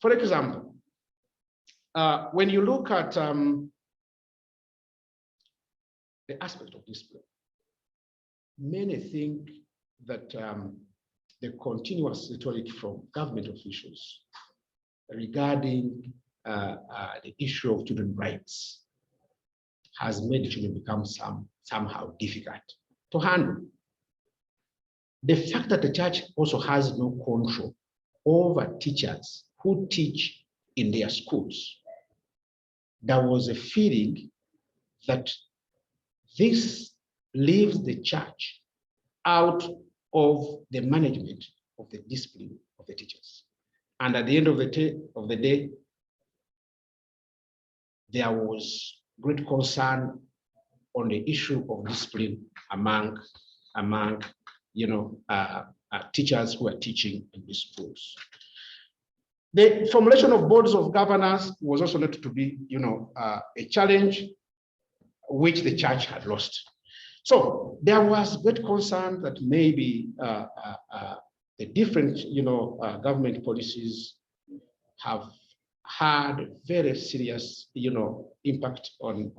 For example, when you look at the aspect of discipline, many think that the continuous rhetoric from government officials regarding the issue of children's rights has made children become somehow difficult to handle. The fact that the church also has no control over teachers who teach in their schools, there was a feeling that this leaves the church out of the management of the discipline of the teachers. And at the end of the day, there was great concern on the issue of discipline among teachers who are teaching in these schools. The formulation of boards of governors was also noted to be, a challenge.
which the church had lost. So there was great concern that maybe the different, government policies have had very serious, impact on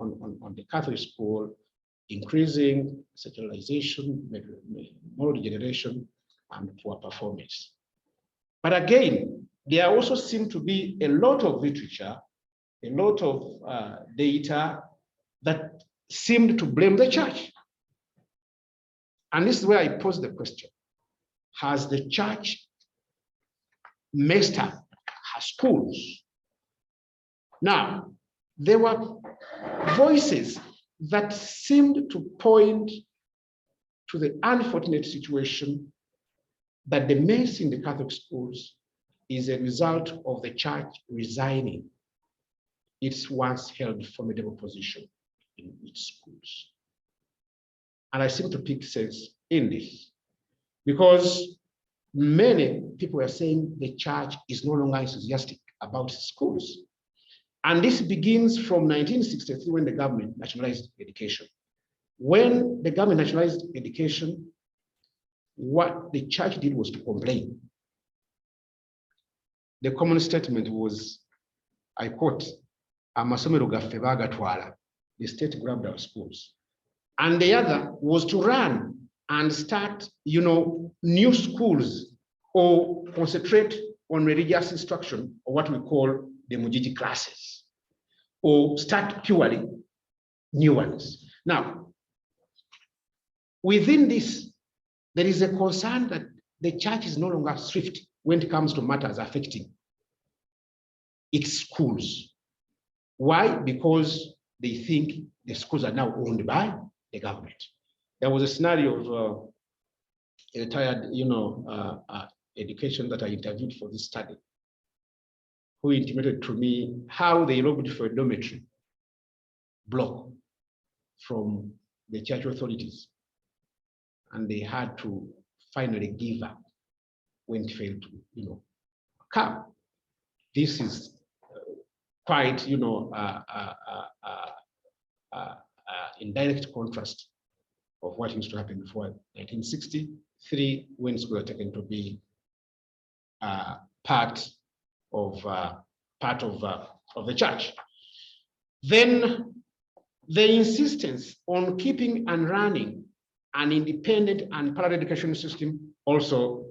the Catholic school, increasing secularization, moral degeneration, and poor performance. But again, there also seem to be a lot of literature, a lot of data that seemed to blame the church. And this is where I pose the question. Has the church messed up her schools? Now, there were voices that seemed to point to the unfortunate situation that the mess in the Catholic schools is a result of the church resigning its once held formidable position in its schools. And I seem to pick sense in this because many people are saying the church is no longer enthusiastic about schools. And this begins from 1963 when the government nationalized education. When the government nationalized education, what the church did was to complain. The common statement was, I quote, "Amasomero gaffe bagatwala," the state grabbed our schools. And the other was to run and start, new schools or concentrate on religious instruction, or what we call the Mujiji classes, or start purely new ones. Now, within this, there is a concern that the church is no longer swift when it comes to matters affecting its schools. Why? Because they think the schools are now owned by the government. There was a scenario of a retired, education that I interviewed for this study, who intimated to me how they lobbied for a dormitory block from the church authorities, and they had to finally give up when it failed to, come. This is quite, in direct contrast of what used to happen before 1963, when schools were taken to be part of the church. Then the insistence on keeping and running an independent and parallel education system also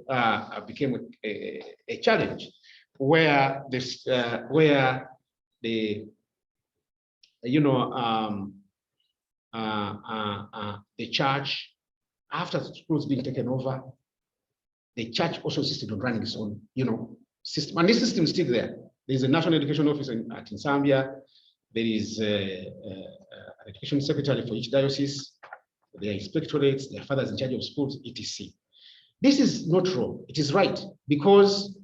became a challenge, where this, where the church, after schools being taken over, the church also insisted on running its own, system, and this system is still there. There's a national education office in Zambia. There is an education secretary for each diocese. There are inspectorates, there are fathers in charge of schools, etc. This is not wrong. It is right, because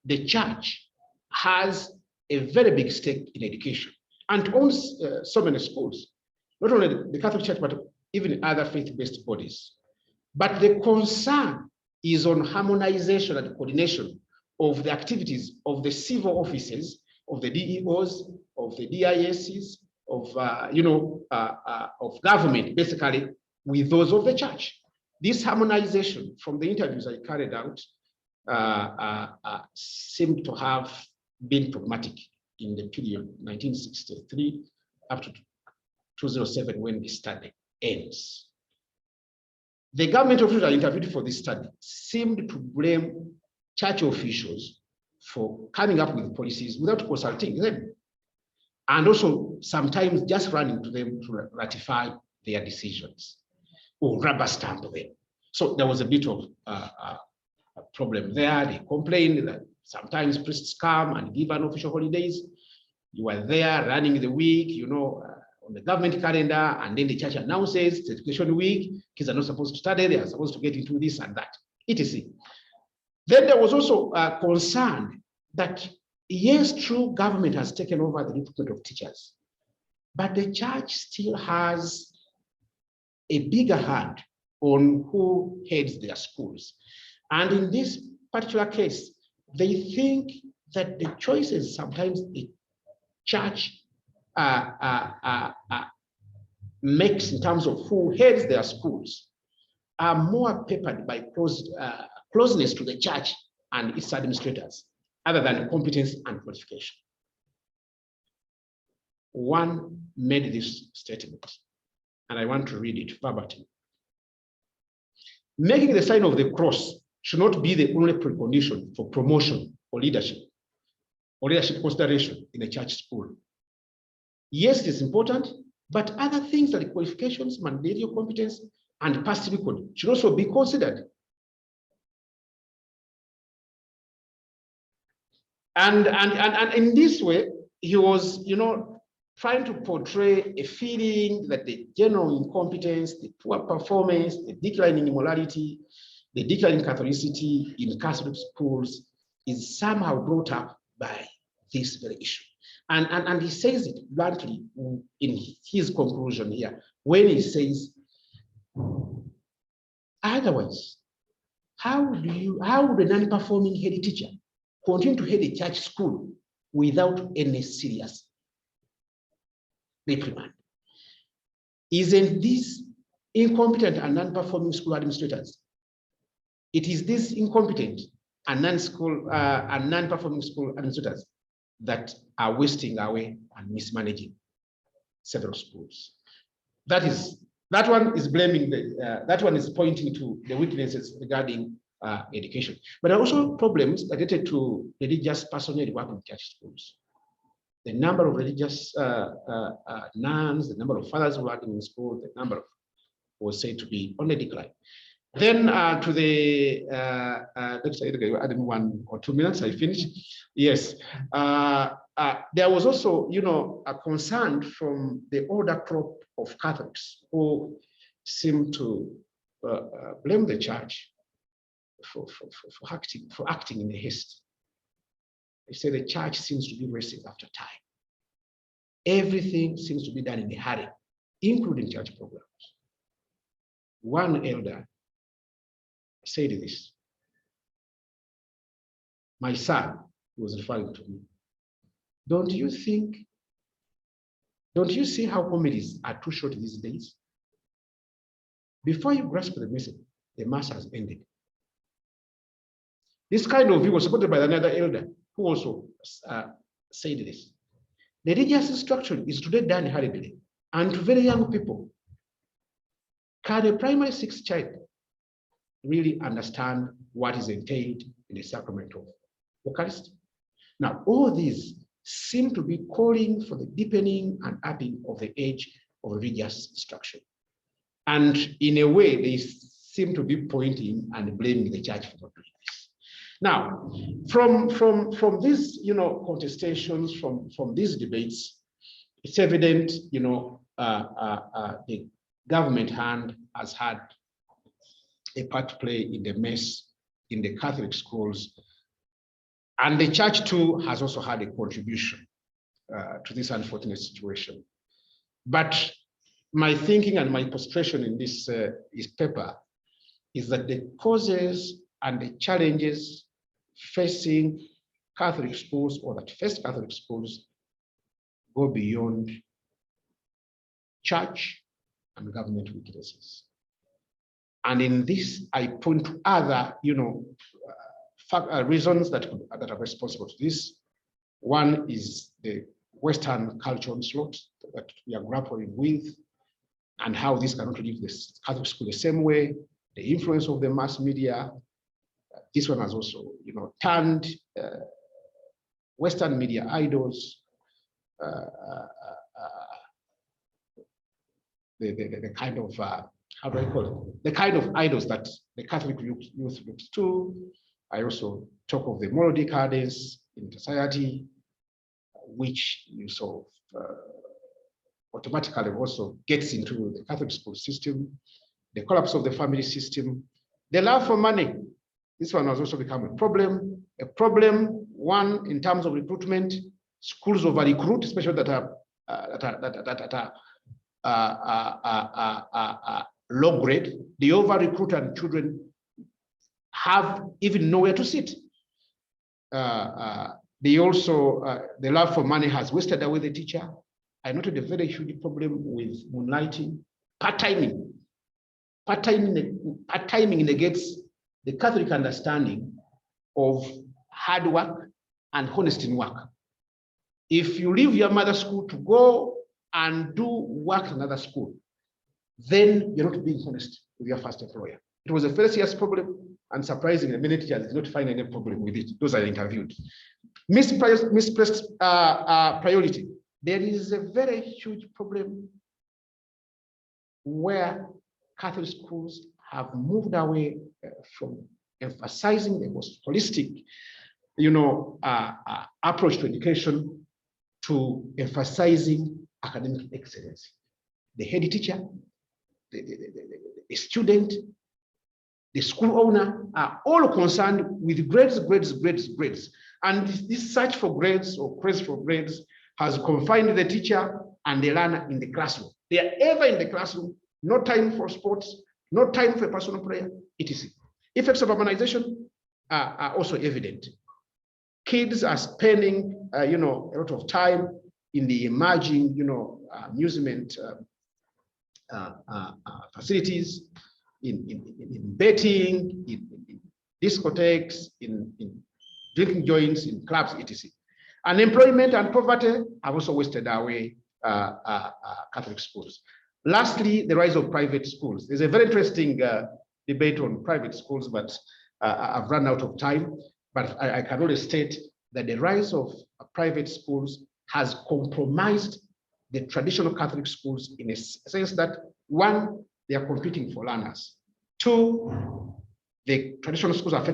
the church has a very big stake in education and owns so many schools, not only the Catholic Church, but even other faith-based bodies. But the concern is on harmonization and coordination of the activities of the civil offices, of the DEOs, of the DISs, of government, basically, with those of the church. This harmonization, from the interviews I carried out, seemed to have been problematic in the period 1963 up to 2007, when the study ends. The government officials I interviewed for this study seemed to blame church officials for coming up with policies without consulting them, and also sometimes just running to them to ratify their decisions or rubber stamp them. So there was a bit of a problem there. They complained that sometimes priests come and give unofficial holidays. You are there running the week, on the government calendar, and then the church announces it's education week, kids are not supposed to study, they are supposed to get into this and that, etc. Then there was also a concern that, yes, true, government has taken over the recruitment of teachers, but the church still has a bigger hand on who heads their schools. And in this particular case, they think that the choices sometimes the church makes in terms of who heads their schools are more peppered by closeness to the church and its administrators, other than competence and qualification. One made this statement, and I want to read it verbatim. Making the sign of the cross should not be the only precondition for promotion or leadership consideration in a church school. Yes, it is important, but other things like qualifications, managerial competence, and past record should also be considered. And in this way, he was, trying to portray a feeling that the general incompetence, the poor performance, the declining morality, the declining Catholicity in Catholic schools is somehow brought up by this very issue. And he says it bluntly in his conclusion here, when he says, otherwise, how would a non-performing head teacher continue to head a church school without any serious reprimand? Isn't this incompetent and non-performing school administrators? It is this incompetent and non-performing school administrators that are wasting away and mismanaging several schools. That one is blaming that one is pointing to the weaknesses regarding education, but also problems related to religious personnel working in church schools. The number of religious nuns, the number of fathers working in school, the number was said to be on the decline. Then to the, let's say, add 1 or 2 minutes, I finish. Yes, there was also, a concern from the older crop of Catholics who seem to blame the church for acting in a haste. They say the church seems to be racing after time. Everything seems to be done in a hurry, including church programs. One elder said this. My son was referring to me. Don't you see how comedies are too short these days? Before you grasp the message, the mass has ended. This kind of view was supported by another elder who also said this. The religious instruction is today done hurriedly and to very young people. Can a primary 6 child really understand what is entailed in the sacrament of Eucharist? Now, all these seem to be calling for the deepening and upping of the age of religious instruction. And in a way, they seem to be pointing and blaming the church for not doing this. Now, from these, contestations, from these debates, it's evident, the government hand has had a part to play in the mess in the Catholic schools, and the church too has also had a contribution to this unfortunate situation. But my thinking and my postulation in this paper is that the causes and the challenges facing Catholic schools, or that face Catholic schools, go beyond church and government weaknesses. And in this, I point to other, reasons that are responsible to this. One is the Western cultural onslaught that we are grappling with, and how this cannot leave the Catholic school the same way. The influence of the mass media. This one has also, turned Western media idols, the kind of how do I call it? The kind of idols that the Catholic youth looks to. I also talk of the moral decadence in society, which you sort of automatically also gets into the Catholic school system, the collapse of the family system, the love for money. This one has also become a problem. One, in terms of recruitment, schools over-recruit, especially that are low grade. They over-recruit, and children have even nowhere to sit. They also, the love for money has wasted away the teacher. I noted a very huge problem with moonlighting, part-timing. Part-timing negates the Catholic understanding of hard work and honesty in work. If you leave your mother's school to go and do work in another school, then you're not being honest with your first employer. It was a very serious problem, and surprisingly, many teachers did not find any problem with it. Those are interviewed. Misplaced priority. There is a very huge problem where Catholic schools have moved away from emphasizing the most holistic, approach to education to emphasizing academic excellence. The head teacher, the student, the school owner are all concerned with grades. And this search for grades or quest for grades has confined the teacher and the learner in the classroom. They are ever in the classroom, no time for sports, no time for personal prayer, etc. Effects of urbanization are also evident. Kids are spending, a lot of time in the emerging, amusement facilities, in betting, in discotheques, in drinking joints, in clubs, etc. Unemployment and poverty have also wasted away Catholic schools. Lastly, the rise of private schools. There's a very interesting debate on private schools, but I've run out of time. But I can only state that the rise of private schools has compromised the traditional Catholic schools in a sense that, one, they are competing for learners. Two, the traditional schools are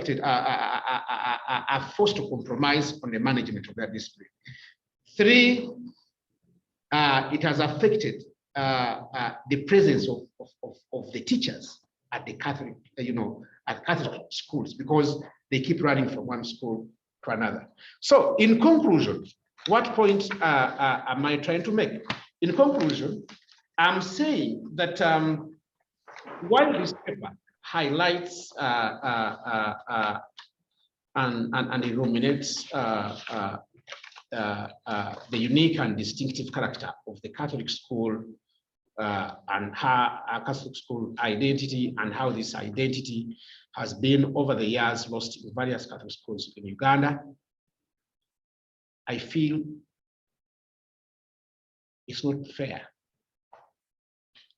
forced to compromise on the management of their discipline. Three, it has affected the presence of the teachers at the Catholic, at Catholic schools, because they keep running from one school to another. So in conclusion, what point am I trying to make? In conclusion, I'm saying that while this paper highlights and illuminates the unique and distinctive character of the Catholic school and how our Catholic school identity and how this identity has been over the years lost in various Catholic schools in Uganda, I feel it's not fair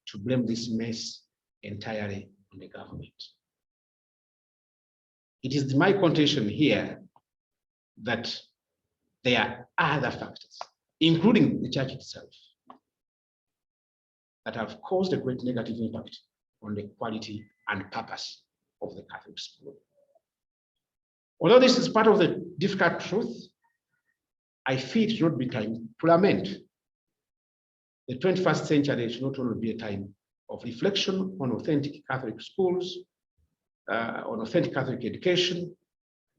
to blame this mess entirely on the government. It is my contention here that there are other factors, including the church itself, that have caused a great negative impact on the quality and purpose of the Catholic school. Although this is part of the difficult truth, I feel it should not be time to lament. The 21st century should not only be a time of reflection on authentic Catholic schools, on authentic Catholic education,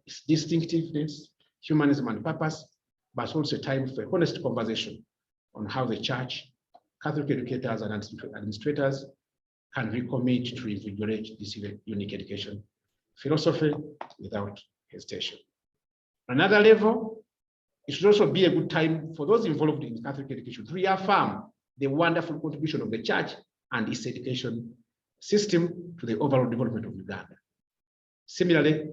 its distinctiveness, humanism and purpose, but also a time for honest conversation on how the church, Catholic educators and administrators can recommit to reinvigorate this unique education philosophy without hesitation. Another level, it should also be a good time for those involved in Catholic education to reaffirm the wonderful contribution of the church and its education system to the overall development of Uganda. Similarly,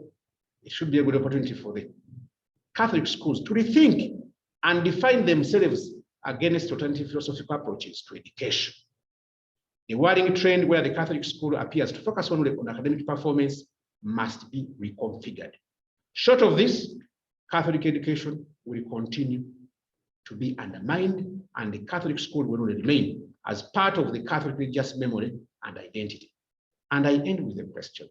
it should be a good opportunity for the Catholic schools to rethink and define themselves against alternative philosophical approaches to education. The worrying trend where the Catholic school appears to focus only on academic performance must be reconfigured. Short of this, Catholic education will continue to be undermined, and the Catholic school will remain as part of the Catholic religious memory and identity. And I end with a question: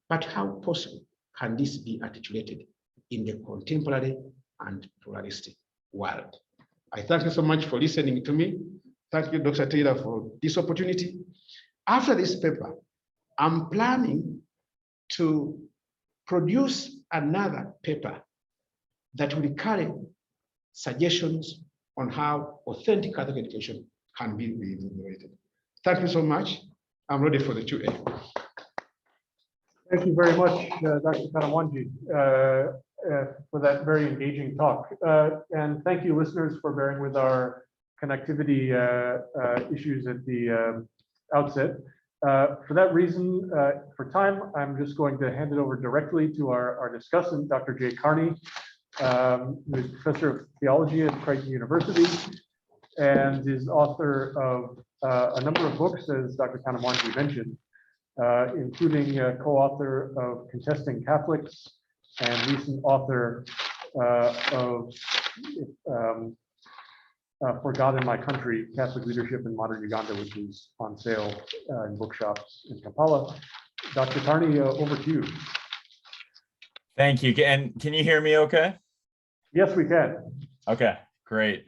but how possible can this be articulated in the contemporary and pluralistic world? I thank you so much for listening to me. Thank you, Dr. Taylor, for this opportunity. After this paper, I'm planning to produce another paper that will carry suggestions on how authentic Catholic education can be reinvigorated. Thank you so much. I'm ready for the Q&A.
Thank you very much, Dr. Kannamwangi, for that very engaging talk. And thank you, listeners, for bearing with our connectivity issues at the outset. For that reason, for time, I'm just going to hand it over directly to our discussant, Dr. Jay Carney, who is professor of theology at Creighton University and is author of a number of books, as Dr. Kannamwangi mentioned, including co-author of Contesting Catholics and recent author of For God and My Country, Catholic Leadership in Modern Uganda, which is on sale in bookshops in Kampala. Dr. Carney, over to you.
Thank you. And can you hear me okay?
Yes, we can.
Okay, great.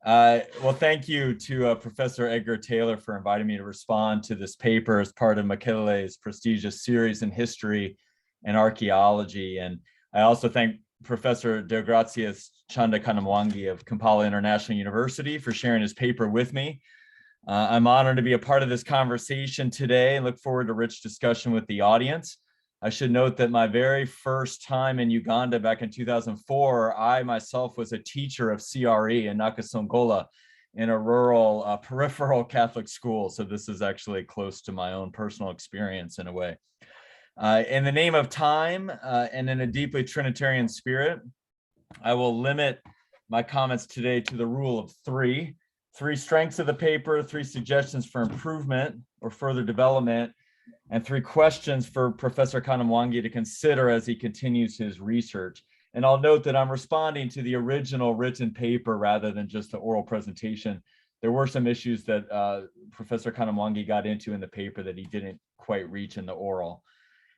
Well, thank you to Professor Edgar Taylor for inviting me to respond to this paper as part of Makerere's prestigious series in history and archaeology. And I also thank Professor Deogratius Kannamwangi of Kampala International University for sharing his paper with me. I'm honored to be a part of this conversation today and look forward to rich discussion with the audience. I should note that my very first time in Uganda back in 2004, I myself was a teacher of CRE in Nakasongola in a rural peripheral Catholic school. So this is actually close to my own personal experience in a way. In the name of time and in a deeply Trinitarian spirit, I will limit my comments today to the rule of three strengths of the paper, 3 suggestions for improvement or further development, and 3 questions for Professor Kannamwangi to consider as he continues his research. And I'll note that I'm responding to the original written paper rather than just the oral presentation. There were some issues that Professor Kannamwangi got into in the paper that he didn't quite reach in the oral.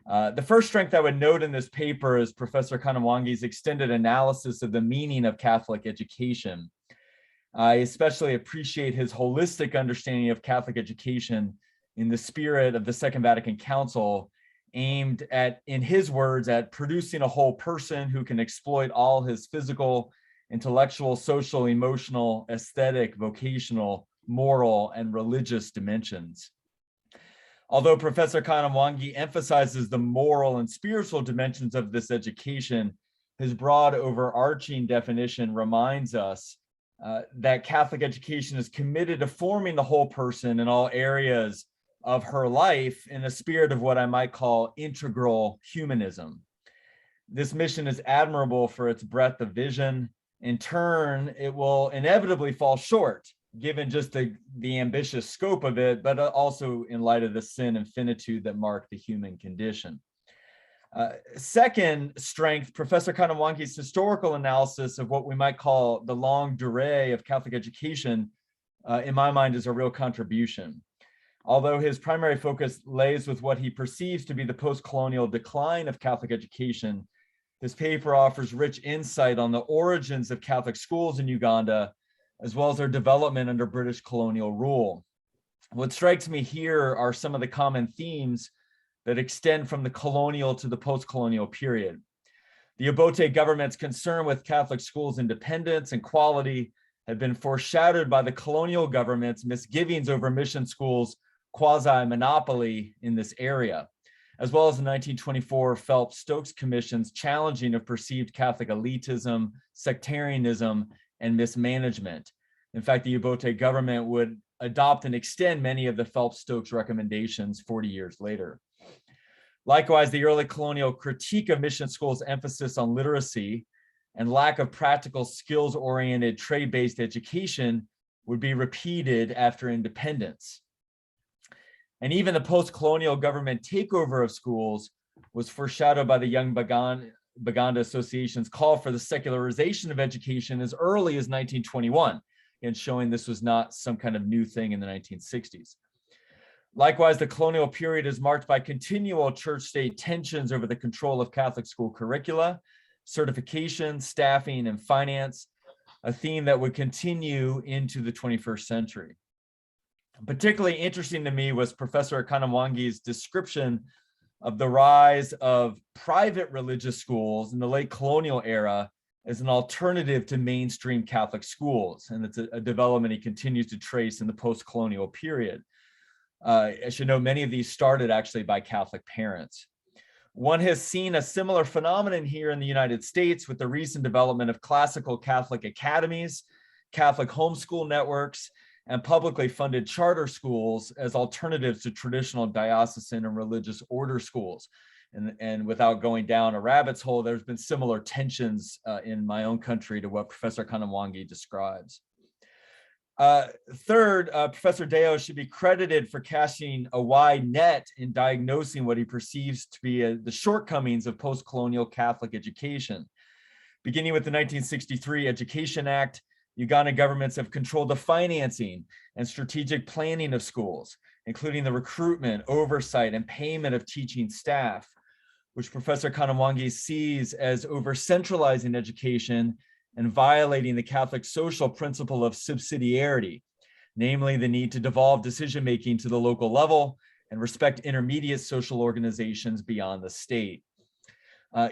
The first strength I would note in this paper is Professor Kannamwangi's extended analysis of the meaning of Catholic education. I especially appreciate his holistic understanding of Catholic education in the spirit of the Second Vatican Council, aimed at, in his words, at producing a whole person who can exploit all his physical, intellectual, social, emotional, aesthetic, vocational, moral, and religious dimensions. Although Professor Kannamwangi emphasizes the moral and spiritual dimensions of this education, his broad overarching definition reminds us that Catholic education is committed to forming the whole person in all areas of her life in a spirit of what I might call integral humanism. This mission is admirable for its breadth of vision. In turn, it will inevitably fall short, given just the ambitious scope of it, but also in light of the sin and finitude that mark the human condition. Second strength, Professor Kannamwangi's historical analysis of what we might call the longue durée of Catholic education, in my mind, is a real contribution. Although his primary focus lays with what he perceives to be the post-colonial decline of Catholic education, this paper offers rich insight on the origins of Catholic schools in Uganda, as well as their development under British colonial rule. What strikes me here are some of the common themes that extend from the colonial to the post-colonial period. The Obote government's concern with Catholic schools' independence and quality had been foreshadowed by the colonial government's misgivings over mission schools' quasi-monopoly in this area, as well as the 1924 Phelps-Stokes Commission's challenging of perceived Catholic elitism, sectarianism, and mismanagement. In fact, the Obote government would adopt and extend many of the Phelps-Stokes recommendations 40 years later. Likewise, the early colonial critique of mission schools' emphasis on literacy and lack of practical skills-oriented trade-based education would be repeated after independence. And even the post-colonial government takeover of schools was foreshadowed by the Young Baganda Association's call for the secularization of education as early as 1921, and showing this was not some kind of new thing in the 1960s. Likewise, the colonial period is marked by continual church-state tensions over the control of Catholic school curricula, certification, staffing, and finance, a theme that would continue into the 21st century. Particularly interesting to me was Professor Kannamwangi's description of the rise of private religious schools in the late colonial era as an alternative to mainstream Catholic schools. And it's a development he continues to trace in the post-colonial period. I should note many of these started actually by Catholic parents. One has seen a similar phenomenon here in the United States with the recent development of classical Catholic academies Catholic homeschool networks, and publicly funded charter schools as alternatives to traditional diocesan and religious order schools. And without going down a rabbit's hole, there's been similar tensions in my own country to what Professor Kannamwangi describes. Third, Professor Deo should be credited for casting a wide net in diagnosing what he perceives to be the shortcomings of post-colonial Catholic education. Beginning with the 1963 Education Act, Uganda governments have controlled the financing and strategic planning of schools, including the recruitment, oversight, and payment of teaching staff, which Professor Kannamwangi sees as over-centralizing education and violating the Catholic social principle of subsidiarity, namely the need to devolve decision-making to the local level and respect intermediate social organizations beyond the state.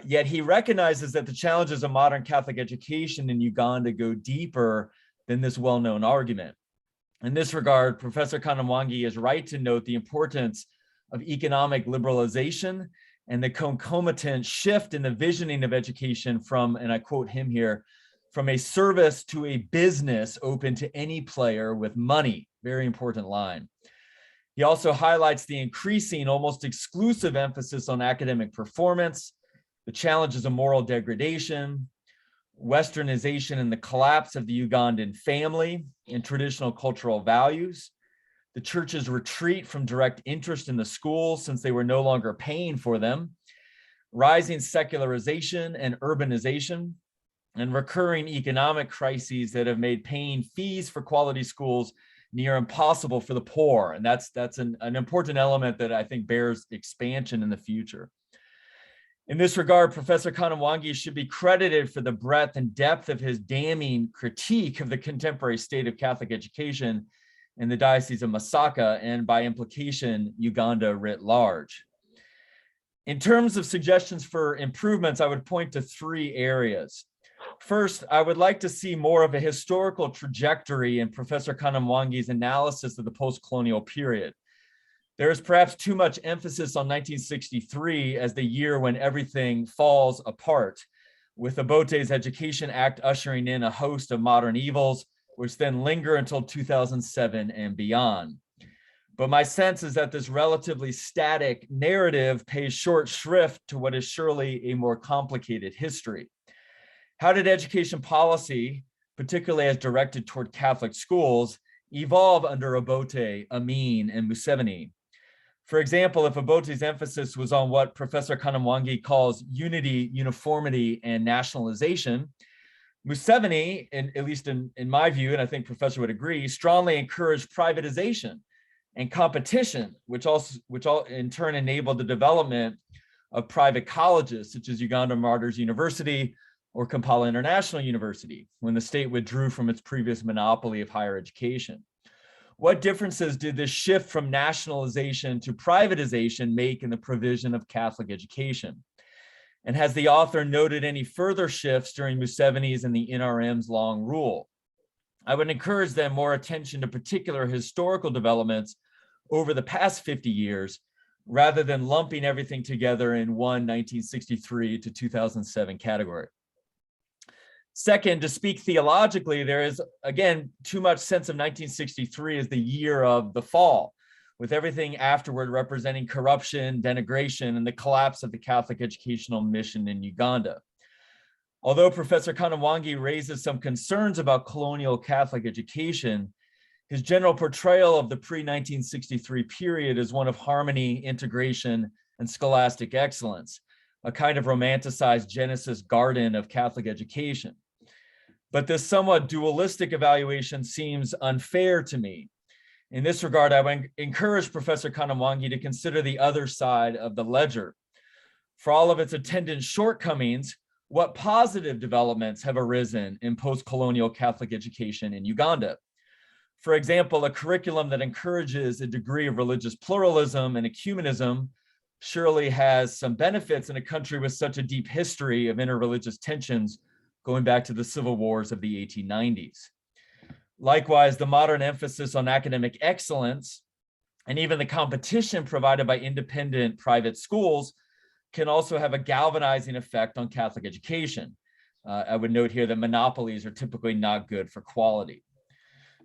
Yet he recognizes that the challenges of modern Catholic education in Uganda go deeper than this well-known argument. In this regard, Professor Kannamwangi is right to note the importance of economic liberalization and the concomitant shift in the visioning of education from, and I quote him here, from a service to a business open to any player with money. Very important line. He also highlights the increasing, almost exclusive emphasis on academic performance, the challenges of moral degradation, Westernization and the collapse of the Ugandan family and traditional cultural values, the church's retreat from direct interest in the schools since they were no longer paying for them, rising secularization and urbanization, and recurring economic crises that have made paying fees for quality schools near impossible for the poor. And that's an important element that I think bears expansion in the future. In this regard, Professor Kannamwangi should be credited for the breadth and depth of his damning critique of the contemporary state of Catholic education in the Diocese of Masaka, and by implication, Uganda writ large. In terms of suggestions for improvements, I would point to three areas. First, I would like to see more of a historical trajectory in Professor Kannamwangi's analysis of the post-colonial period. There is perhaps too much emphasis on 1963 as the year when everything falls apart, with Obote's Education Act ushering in a host of modern evils, which then linger until 2007 and beyond. But my sense is that this relatively static narrative pays short shrift to what is surely a more complicated history. How did education policy, particularly as directed toward Catholic schools, evolve under Obote, Amin, and Museveni? For example, if Obote's emphasis was on what Professor Kannamwangi calls unity, uniformity, and nationalization, Museveni, at least in my view, and I think Professor would agree, strongly encouraged privatization and competition, which in turn enabled the development of private colleges, such as Uganda Martyrs University or Kampala International University, when the state withdrew from its previous monopoly of higher education. What differences did this shift from nationalization to privatization make in the provision of Catholic education? And has the author noted any further shifts during Museveni's and the NRM's long rule? I would encourage then more attention to particular historical developments over the past 50 years, rather than lumping everything together in one 1963 to 2007 category. Second, to speak theologically, there is, again, too much sense of 1963 as the year of the fall, with everything afterward representing corruption, denigration, and the collapse of the Catholic educational mission in Uganda. Although Professor Kannamwangi raises some concerns about colonial Catholic education, his general portrayal of the pre-1963 period is one of harmony, integration, and scholastic excellence, a kind of romanticized Genesis garden of Catholic education. But this somewhat dualistic evaluation seems unfair to me. In this regard, I would encourage Professor Kannamwangi to consider the other side of the ledger. For all of its attendant shortcomings, what positive developments have arisen in post-colonial Catholic education in Uganda? For example, a curriculum that encourages a degree of religious pluralism and ecumenism surely has some benefits in a country with such a deep history of interreligious tensions going back to the civil wars of the 1890s. Likewise, the modern emphasis on academic excellence and even the competition provided by independent private schools can also have a galvanizing effect on Catholic education. I would note here that monopolies are typically not good for quality.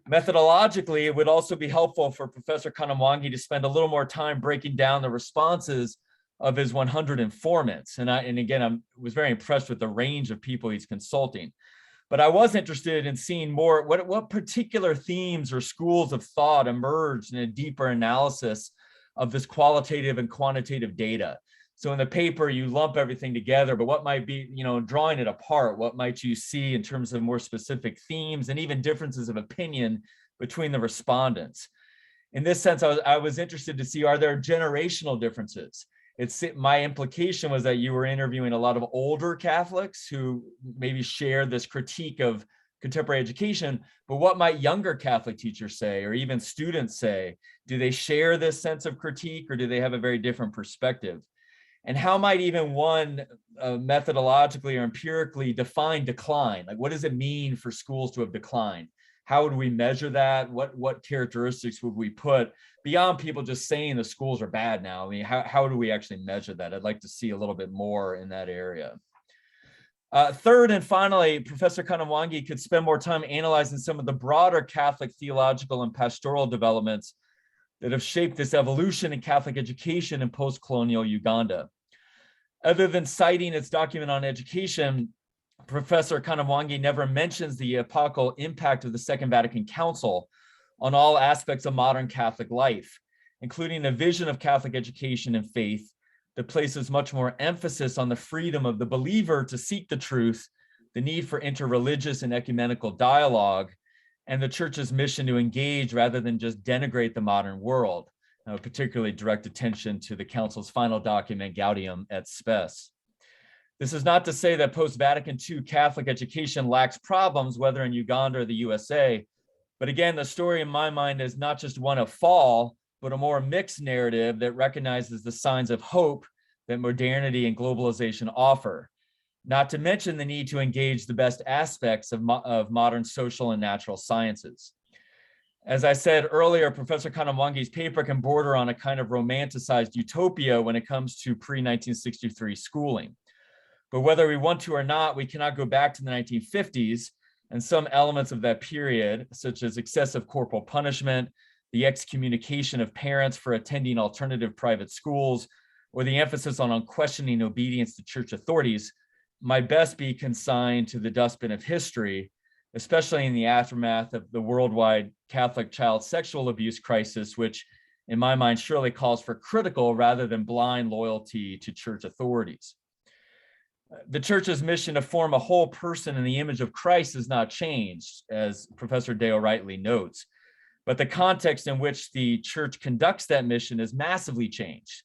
Methodologically, it would also be helpful for Professor Kannamwangi to spend a little more time breaking down the responses of his 100 informants. And again, I was very impressed with the range of people he's consulting. But I was interested in seeing more, what particular themes or schools of thought emerged in a deeper analysis of this qualitative and quantitative data. So in the paper, you lump everything together, but what might be, drawing it apart, what might you see in terms of more specific themes and even differences of opinion between the respondents? In this sense, I was interested to see, are there generational differences? My implication was that you were interviewing a lot of older Catholics who maybe share this critique of contemporary education, but what might younger Catholic teachers say, or even students say? Do they share this sense of critique, or do they have a very different perspective? And how might even one methodologically or empirically define decline? Like, what does it mean for schools to have declined? How would we measure that? What characteristics would we put beyond people just saying the schools are bad now? I mean, how do we actually measure that? I'd like to see a little bit more in that area. Third, and finally, Professor Kannamwangi could spend more time analyzing some of the broader Catholic theological and pastoral developments that have shaped this evolution in Catholic education in post-colonial Uganda. Other than citing its document on education, Professor Kannamwangi never mentions the epochal impact of the Second Vatican Council on all aspects of modern Catholic life, including a vision of Catholic education and faith that places much more emphasis on the freedom of the believer to seek the truth, the need for interreligious and ecumenical dialogue, and the Church's mission to engage rather than just denigrate the modern world. Particularly direct attention to the Council's final document, Gaudium et Spes. This is not to say that post-Vatican II Catholic education lacks problems, whether in Uganda or the USA, but again, the story in my mind is not just one of fall, but a more mixed narrative that recognizes the signs of hope that modernity and globalization offer, not to mention the need to engage the best aspects of modern social and natural sciences. As I said earlier, Professor Kannamwangi's paper can border on a kind of romanticized utopia when it comes to pre-1963 schooling. But whether we want to or not, we cannot go back to the 1950s and some elements of that period, such as excessive corporal punishment, the excommunication of parents for attending alternative private schools, or the emphasis on unquestioning obedience to church authorities, might best be consigned to the dustbin of history, especially in the aftermath of the worldwide Catholic child sexual abuse crisis, which in my mind surely calls for critical rather than blind loyalty to church authorities. The Church's mission to form a whole person in the image of Christ has not changed, as Professor Deo rightly notes, but the context in which the Church conducts that mission has massively changed.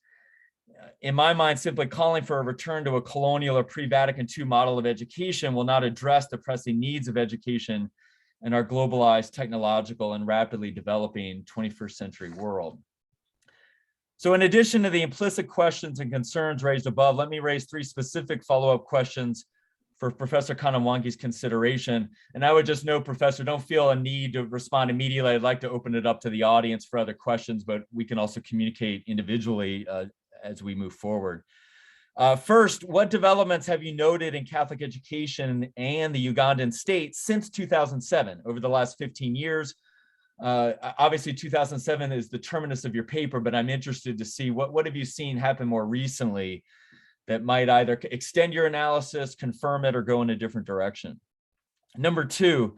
In my mind, simply calling for a return to a colonial or pre-Vatican II model of education will not address the pressing needs of education in our globalized, technological, and rapidly developing 21st century world. So in addition to the implicit questions and concerns raised above, let me raise three specific follow-up questions for Professor Kannamwangi's consideration. And I would just note, Professor, don't feel a need to respond immediately. I'd like to open it up to the audience for other questions, but we can also communicate individually as we move forward. First, what developments have you noted in Catholic education and the Ugandan state since 2007, over the last 15 years? Obviously, 2007 is the terminus of your paper, but I'm interested to see what have you seen happen more recently that might either extend your analysis, confirm it, or go in a different direction. Number two,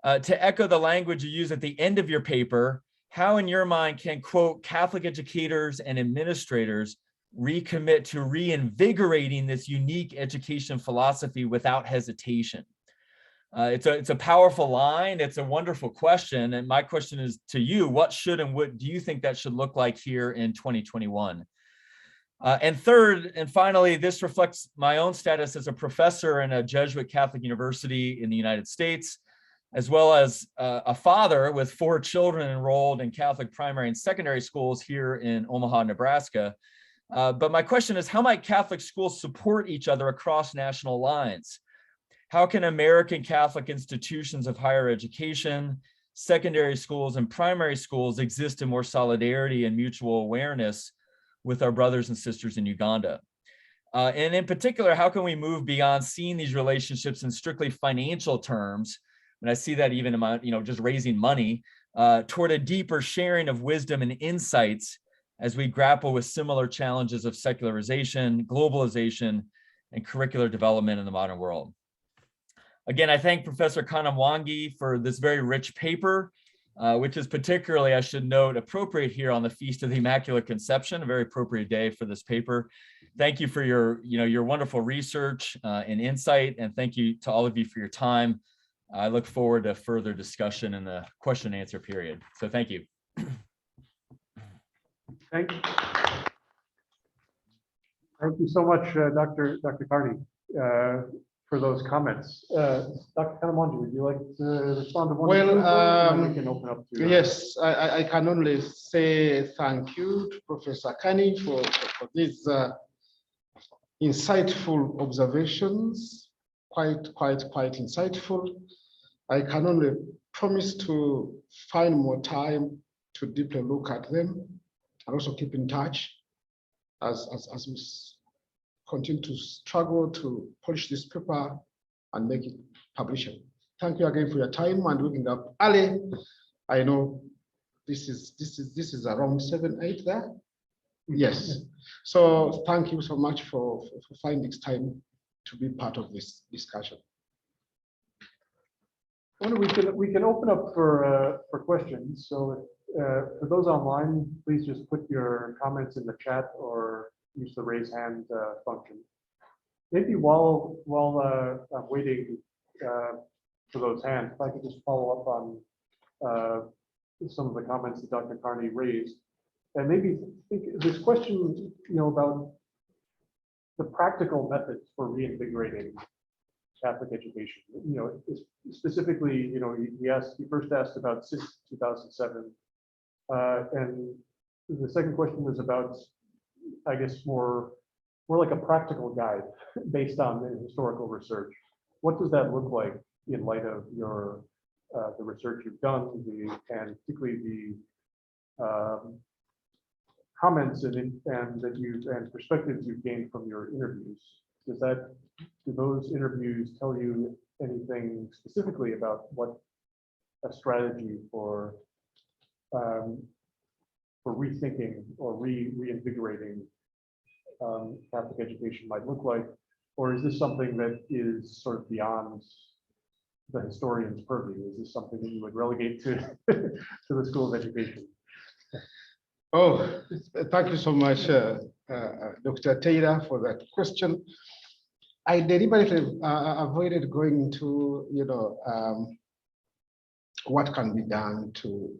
to echo the language you use at the end of your paper, how in your mind can, quote, Catholic educators and administrators recommit to reinvigorating this unique education philosophy without hesitation? It's a powerful line. It's a wonderful question. And my question is to you, what should and what do you think that should look like here in 2021? And third, and finally, this reflects my own status as a professor in a Jesuit Catholic university in the United States, as well as a father with 4 children enrolled in Catholic primary and secondary schools here in Omaha, Nebraska. But my question is, how might Catholic schools support each other across national lines? How can American Catholic institutions of higher education, secondary schools, and primary schools exist in more solidarity and mutual awareness with our brothers and sisters in Uganda? And in particular, how can we move beyond seeing these relationships in strictly financial terms? And I see that even in my, just raising money, toward a deeper sharing of wisdom and insights as we grapple with similar challenges of secularization, globalization, and curricular development in the modern world. Again, I thank Professor Kannamwangi for this very rich paper, which is particularly, I should note, appropriate here on the Feast of the Immaculate Conception, a very appropriate day for this paper. Thank you for your wonderful research and insight, and thank you to all of you for your time. I look forward to further discussion in the question and answer period. So thank you.
Thank you so much, Dr. Carney, for those comments. Dr. Kannamwangi, would you like to respond to one?
Well,
we can open up to,
yes, I can only say thank you to Professor Carney for these insightful observations, quite insightful. I can only promise to find more time to deeply look at them and also keep in touch as we continue to struggle to polish this paper and make it publishable. Thank you again for your time and looking up early. I know this is around 7, 8 there. Yes. So thank you so much for finding time to be part of this discussion.
We can open up for questions. So for those online, please just put your comments in the chat or use the raise hand function. Maybe while I'm waiting for those hands, if I could just follow up on some of the comments that Dr. Carney raised, and maybe think this question, about the practical methods for reinvigorating Catholic education. Specifically, he first asked about since 2007, and the second question was about, I guess, more like a practical guide based on the historical research. What does that look like in light of your the research you've done, and particularly the comments and perspectives you've gained from your interviews? Do those interviews tell you anything specifically about what a strategy for rethinking or reinvigorating Catholic education might look like? Or is this something that is sort of beyond the historian's purview? Is this something that you would relegate to to the School of Education?
Oh, thank you so much, Dr. Taylor, for that question. I deliberately avoided going into, what can be done to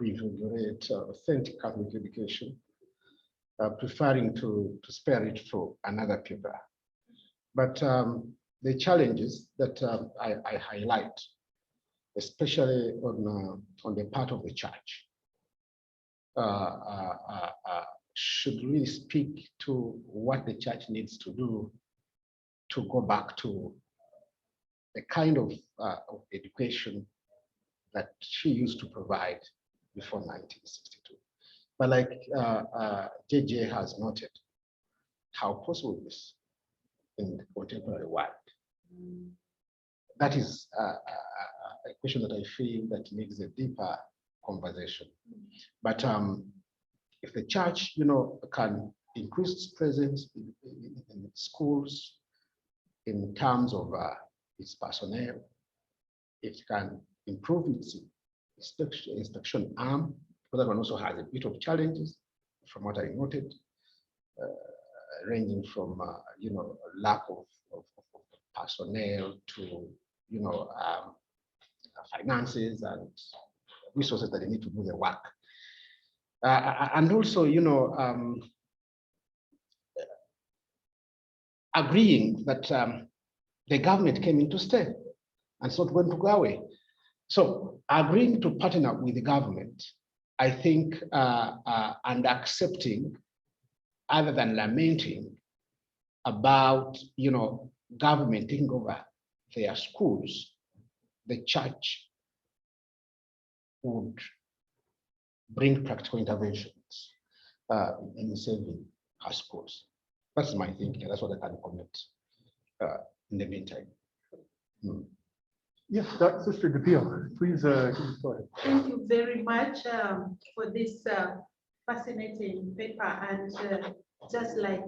reinvigorate authentic Catholic education, preferring to spare it for another paper. But the challenges that I highlight, especially on the part of the church, should really speak to what the church needs to do to go back to the kind of education that she used to provide before 1962. But like JJ has noted, how possible this in the contemporary world? That is a question that I feel that needs a deeper conversation. But if the church, can increase its presence in schools in terms of its personnel, it can improve its inspection arm, because that one also has a bit of challenges, from what I noted, ranging from lack of personnel to finances and resources that they need to do the work, and also agreeing that the government came in to stay and it's not going to go away. So agreeing to partner up with the government, I think, and accepting, other than lamenting about government taking over their schools, the church would bring practical interventions in saving our schools. That's my thinking. That's what I can comment in the meantime.
Yes, Sister DePio, please go ahead.
Thank you very much for this fascinating paper. And just like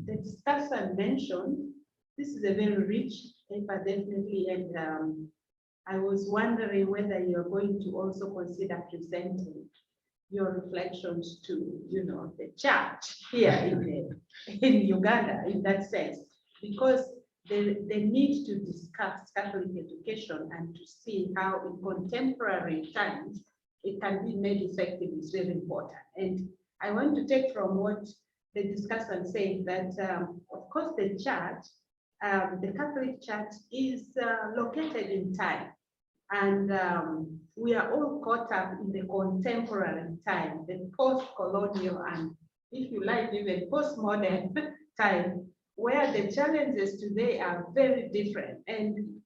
the discussant mentioned, this is a very rich paper, definitely. And I was wondering whether you're going to also consider presenting your reflections to, the church here in Uganda, in that sense, because they need to discuss Catholic education and to see how in contemporary times it can be made effective is very important. And I want to take from what the discussant said that, of course, the church, the Catholic Church is located in time. And we are all caught up in the contemporary time, the post-colonial and, if you like, even postmodern time, where the challenges today are very different. And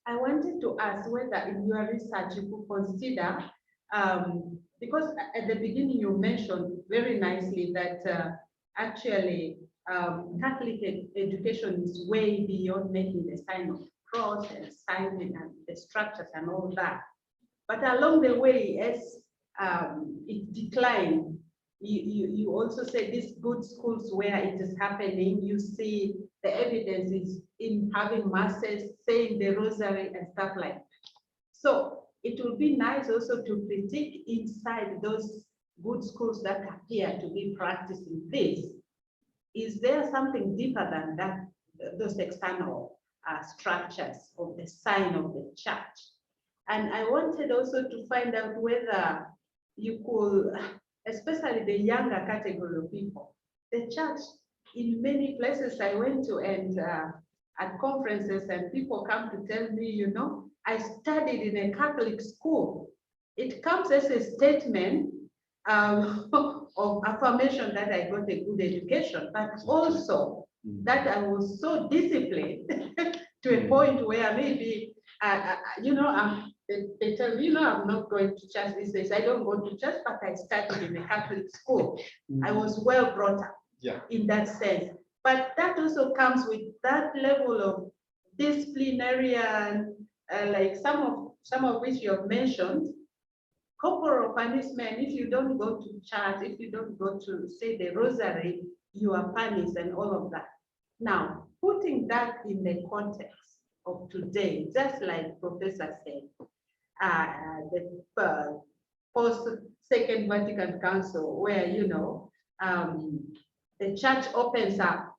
I wanted to ask whether in your research you could consider, because at the beginning you mentioned very nicely that actually Catholic education is way beyond making the sign of cross and signing and the structures and all that. But along the way, as it declined, you also say these good schools where it is happening, you see the evidence is in having masses, saying the rosary and stuff like that. So it would be nice also to critique inside those good schools that appear to be practicing this. Is there something deeper than that, those external structures of the sign of the church? And I wanted also to find out whether you could, especially the younger category of people, the church in many places I went to and at conferences, and people come to tell me, I studied in a Catholic school. It comes as a statement of affirmation that I got a good education, but also that I was so disciplined to a point where maybe, they tell me, I'm not going to church these days. I don't go to church, but I studied in a Catholic school. I was well brought up in that sense. But that also comes with that level of disciplinarian, like some of which you have mentioned, corporal punishment. If you don't go to church, if you don't go to say the rosary, you are punished and all of that. Now, putting that in the context of today, just like Professor said, the post-Second Vatican Council, where, the church opens up,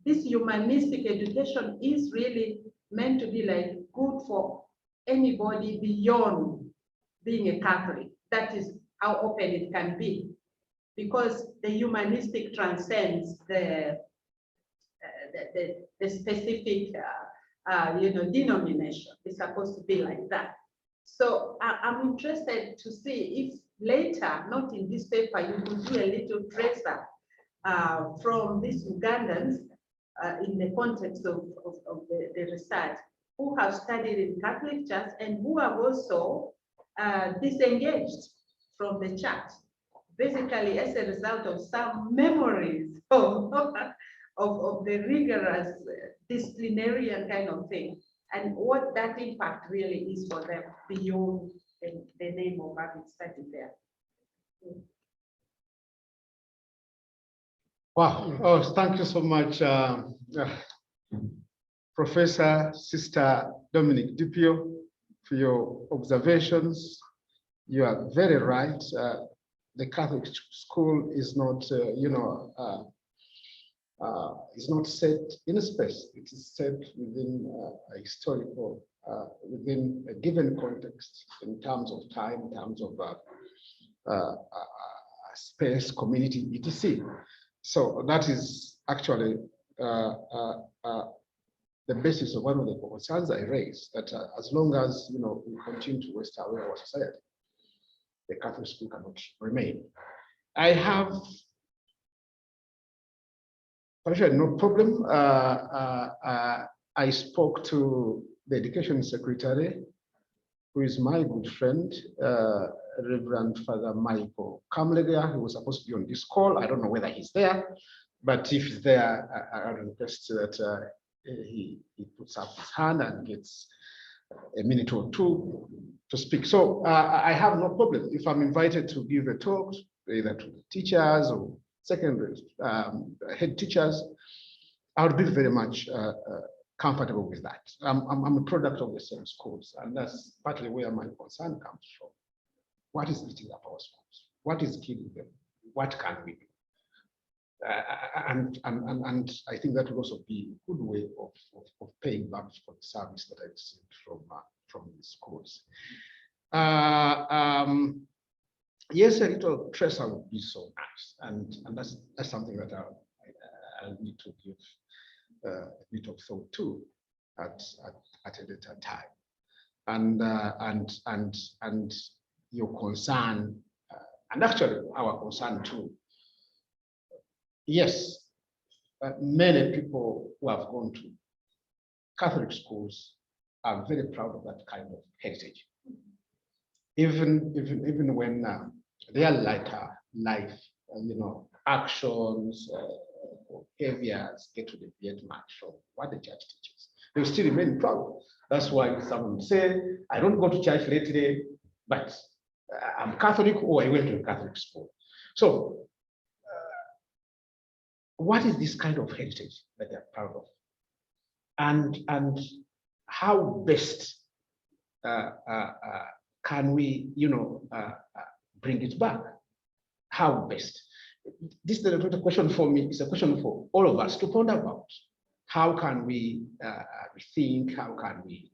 this humanistic education is really meant to be like good for anybody beyond being a Catholic. That is how open it can be, because the humanistic transcends the specific denomination. It's supposed to be like that. So I'm interested to see if later, not in this paper, you could do a little tracer from these Ugandans in the context of the research, who have studied in Catholic Church and who have also disengaged from the church, basically as a result of some memories of the rigorous disciplinarian kind of thing, and what that impact really is for them beyond the name of having studied there.
Wow. Oh, thank you so much, Professor Sister Dominic DePio, for your observations. You are very right. The Catholic school is not, is not set in a space. It is set within a historical, within a given context, in terms of time, in terms of space, community, etc. So that is actually the basis of one of the concerns I raised, that as long as we continue to waste away our society, the Catholic school cannot remain. I have actually no problem. I spoke to the education secretary, who is my good friend, Reverend Father Michael Kamleger. He was supposed to be on this call. I don't know whether he's there, But if it's there, I request that he puts up his hand and gets a minute or two to speak. So I have no problem if I'm invited to give a talk, either to the teachers or secondary head teachers. I would be very much comfortable with that. I'm a product of the same schools, and that's partly where my concern comes from. What is eating up our schools? What is killing them? What can we do? And I think that would also be a good way of paying back for the service that I received from the schools. Yes, a little tracer would be so nice, and that's something that I'll need to give a bit of thought to at a later time. And your concern, and actually our concern too. Yes, many people who have gone to Catholic schools are very proud of that kind of heritage. Even when their lighter life, actions, behaviors get to deviate much from what the church teaches, they still remain proud. That's why someone say, I don't go to church lately, but I'm Catholic, or I went to a Catholic school. So what is this kind of heritage that they're proud of? And how best can we, bring it back? How best? This is not a question for me, it's a question for all of us to ponder about. How can we rethink? How can we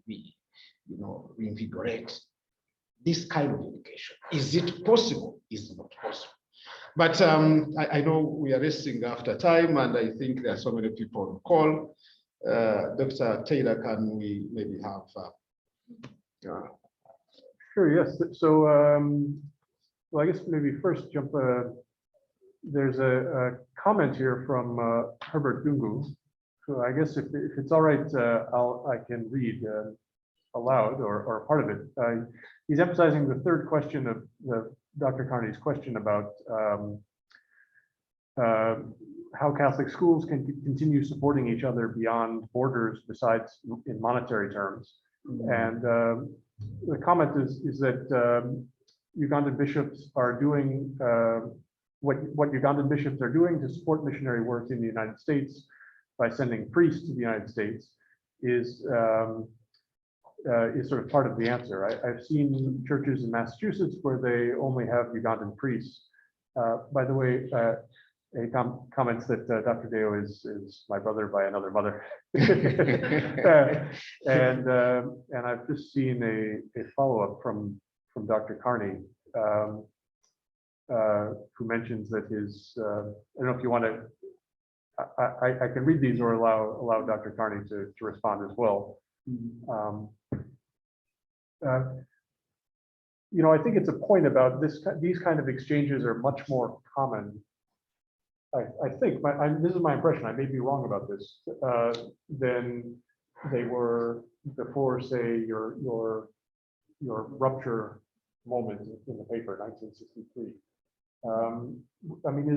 reinvigorate this kind of education? Is it possible? Is it not possible? But I know we are racing after time, and I think there are so many people on the call. Dr. Taylor, can we maybe have?
Sure, yes. So, well, I guess maybe first jump. There's a comment here from Herbert Dungu. So I guess if it's all right, I can read aloud or part of it. He's emphasizing the third question of Dr. Carney's question about how Catholic schools can continue supporting each other beyond borders, besides in monetary terms. And the comment is that Ugandan bishops are doing what Ugandan bishops are doing to support missionary work in the United States by sending priests to the United States is sort of part of the answer. I've seen churches in Massachusetts where they only have Ugandan priests. By the way, he comments that Dr. Deo is my brother by another mother. And I've just seen a follow-up from Dr. Carney, who mentions that his, I don't know if you want to, I can read these or allow Dr. Carney to respond as well. I think it's a point about these kind of exchanges are much more common. I think this is my impression. I may be wrong about this. Than they were before, say, your rupture moment in the paper, 1963. I mean,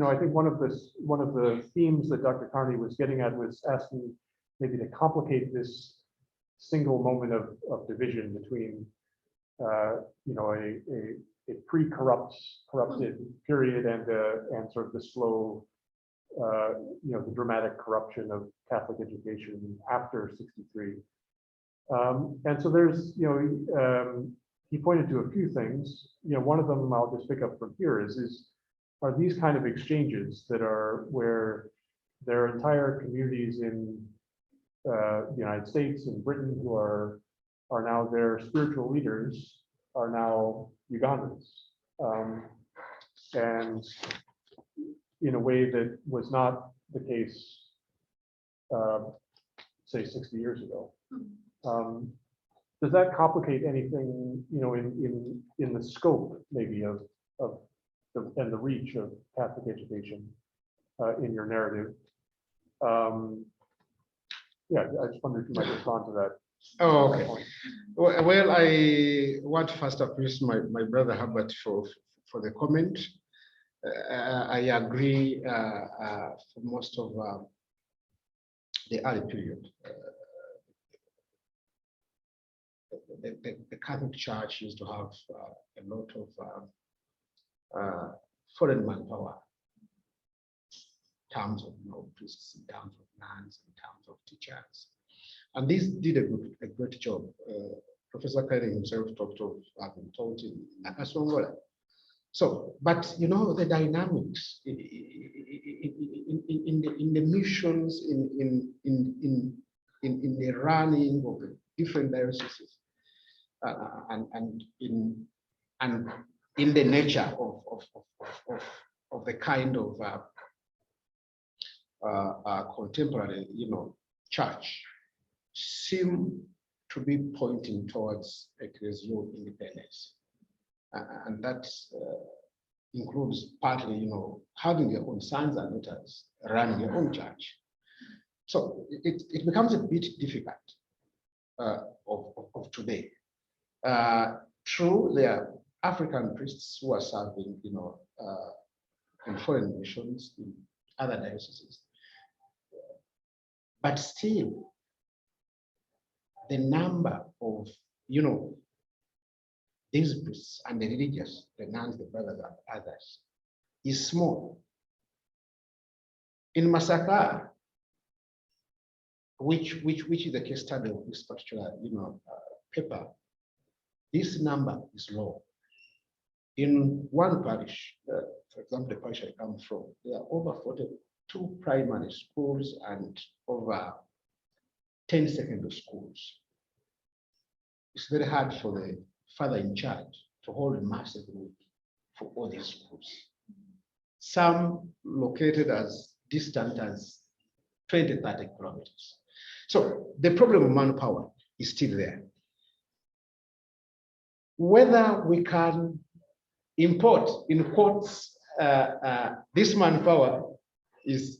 I think one of the themes that Dr. Carney was getting at was asking maybe to complicate this single moment of division between a pre-corrupted period and sort of the slow, the dramatic corruption of Catholic education after '63. And so there's, he pointed to a few things. One of them I'll just pick up from here are these kind of exchanges that are where there are entire communities in the United States and Britain who are now their spiritual leaders are now Ugandans, and in a way that was not the case, say 60 years ago. Does that complicate anything, in the scope maybe of and the reach of Catholic education in your narrative? Yeah, I just wondered if you might respond to that.
Oh, okay. Well, I want to first appreciate my brother Herbert for the comment. I agree for most of the early period. The Catholic Church used to have a lot of foreign manpower, in terms of priests, in terms of nuns, in terms of teachers. And this did a great job. Professor Kannamwangi himself talked of having taught in Nakasongola. So, but the dynamics in the missions, in the running of the different dioceses, and in the nature of the kind of contemporary, church, seem to be pointing towards ecclesial independence, and that includes partly, having their own sons and daughters running their own church. So it becomes a bit difficult of today. True, there are African priests who are serving, in foreign missions in other dioceses, but still, the number of, these priests and the religious, the nuns, the brothers, and others, is small. In Masaka, which is the case study of this particular, paper, this number is low. In one parish, for example, the parish I come from, there are over 42 primary schools and over 10 secondary schools. It's very hard for the father in charge to hold mass every week for all these schools. Some located as distant as 20, 30 kilometers. So the problem of manpower is still there. Whether we can import, in quotes, this manpower is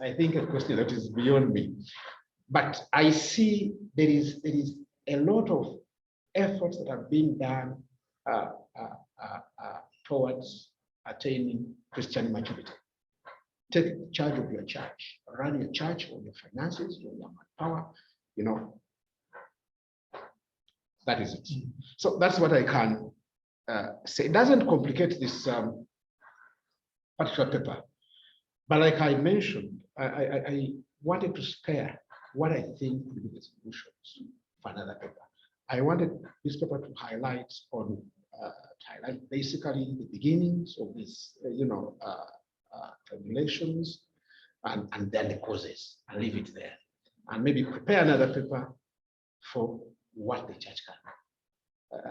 I think a question that is beyond me. But I see there is a lot of efforts that are being done towards attaining Christian maturity. Take charge of your church, run your church on your finances, on your manpower, that is it. So that's what I can say. It doesn't complicate this particular paper, but like I mentioned, I wanted to spare what I think would be the solutions for another paper. I wanted this paper to highlight basically the beginnings of these, tribulations, and then the causes, and leave it there, and maybe prepare another paper for what the church can.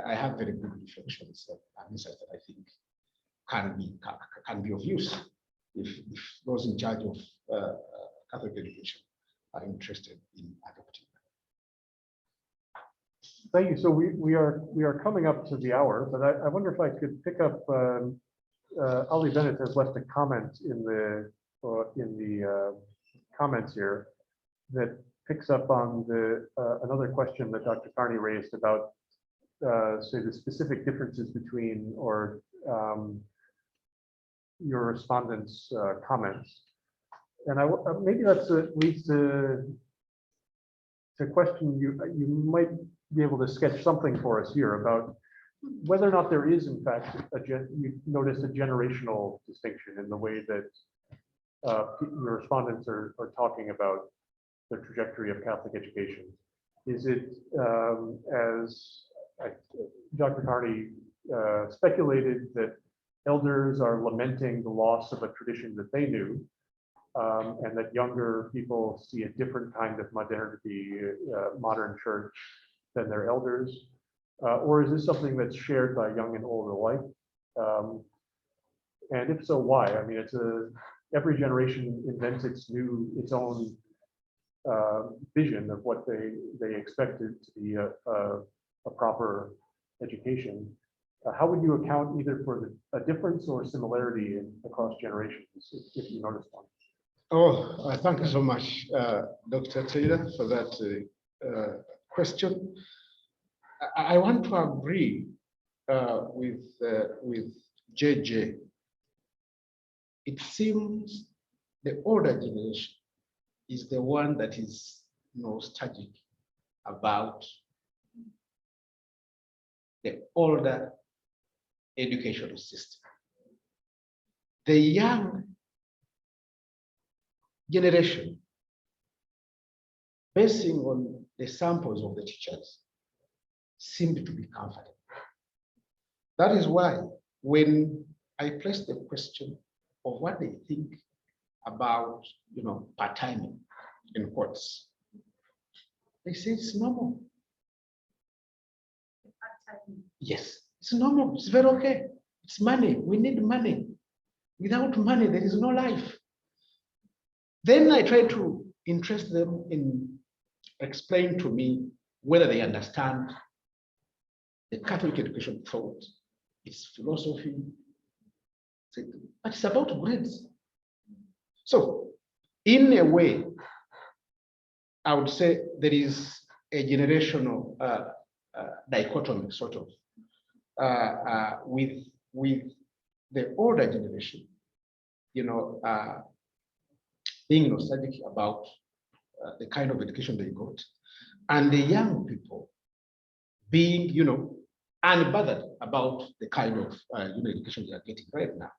I have very good reflections and insights that I think can be of use if those in charge of Catholic education are interested in adopting.
Thank you. So we are coming up to the hour, but I wonder if I could pick up. Ali Bennett has left a comment in the comments here that picks up on another question that Dr. Carney raised about say the specific differences between your respondents' comments, and maybe that's leads to question you might be able to sketch something for us here about whether or not there is, in fact, you notice a generational distinction in the way that your respondents are talking about the trajectory of Catholic education. Is it, as Dr. Carney speculated, that elders are lamenting the loss of a tradition that they knew, and that younger people see a different kind of modernity, modern church than their elders? Or is this something that's shared by young and old alike? And if so, why? I mean, every generation invents its own vision of what they expected to be a proper education. How would you account either for a difference or similarity across generations, if you notice one?
Oh, thank you so much, Dr. Taylor, for that question. I want to agree with JJ it seems the older generation is the one that is nostalgic about the older educational system. The young generation, basing on the samples of the teachers, seemed to be comfortable. That is why when I placed the question of what they think about, part-timing in quotes, they say it's normal. Yes, it's normal. It's very okay. It's money. We need money. Without money, there is no life. Then I try to interest them in explain to me whether they understand the Catholic education thought, its philosophy, but it's about grades. So, in a way, I would say there is a generational dichotomy, sort of, with the older generation, being nostalgic about the kind of education they got, and the young people being, unbothered about the kind of education they are getting right now.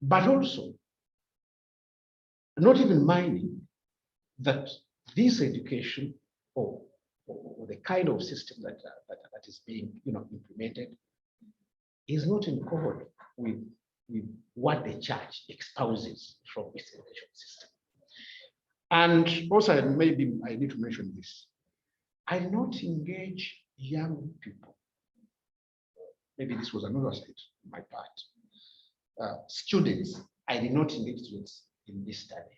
But also, not even minding that this education or the kind of system that is being implemented is not in accord with what the church espouses from its education system. And also, maybe I need to mention this. I did not engage young people. Maybe this was another side on my part. Students, I did not engage students in this study.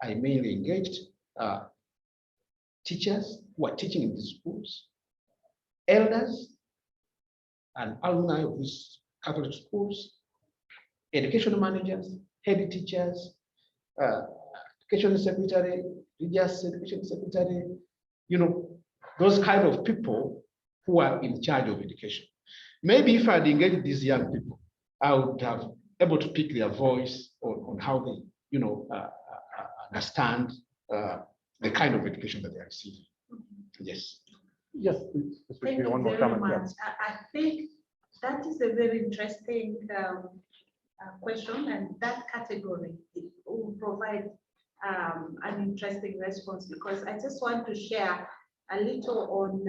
I mainly engaged teachers who are teaching in these schools, elders and alumni of these Catholic schools, education managers, head teachers, education secretary, religious education secretary, those kind of people who are in charge of education. Maybe if I'd engaged these young people, I would have able to pick their voice on how they, understand the kind of education that they are receiving. Yes.
Yes, please.
Thank you
One more
very
comment.
much. I think that is a very interesting question, and that category will provide an interesting response, because I just want to share a little on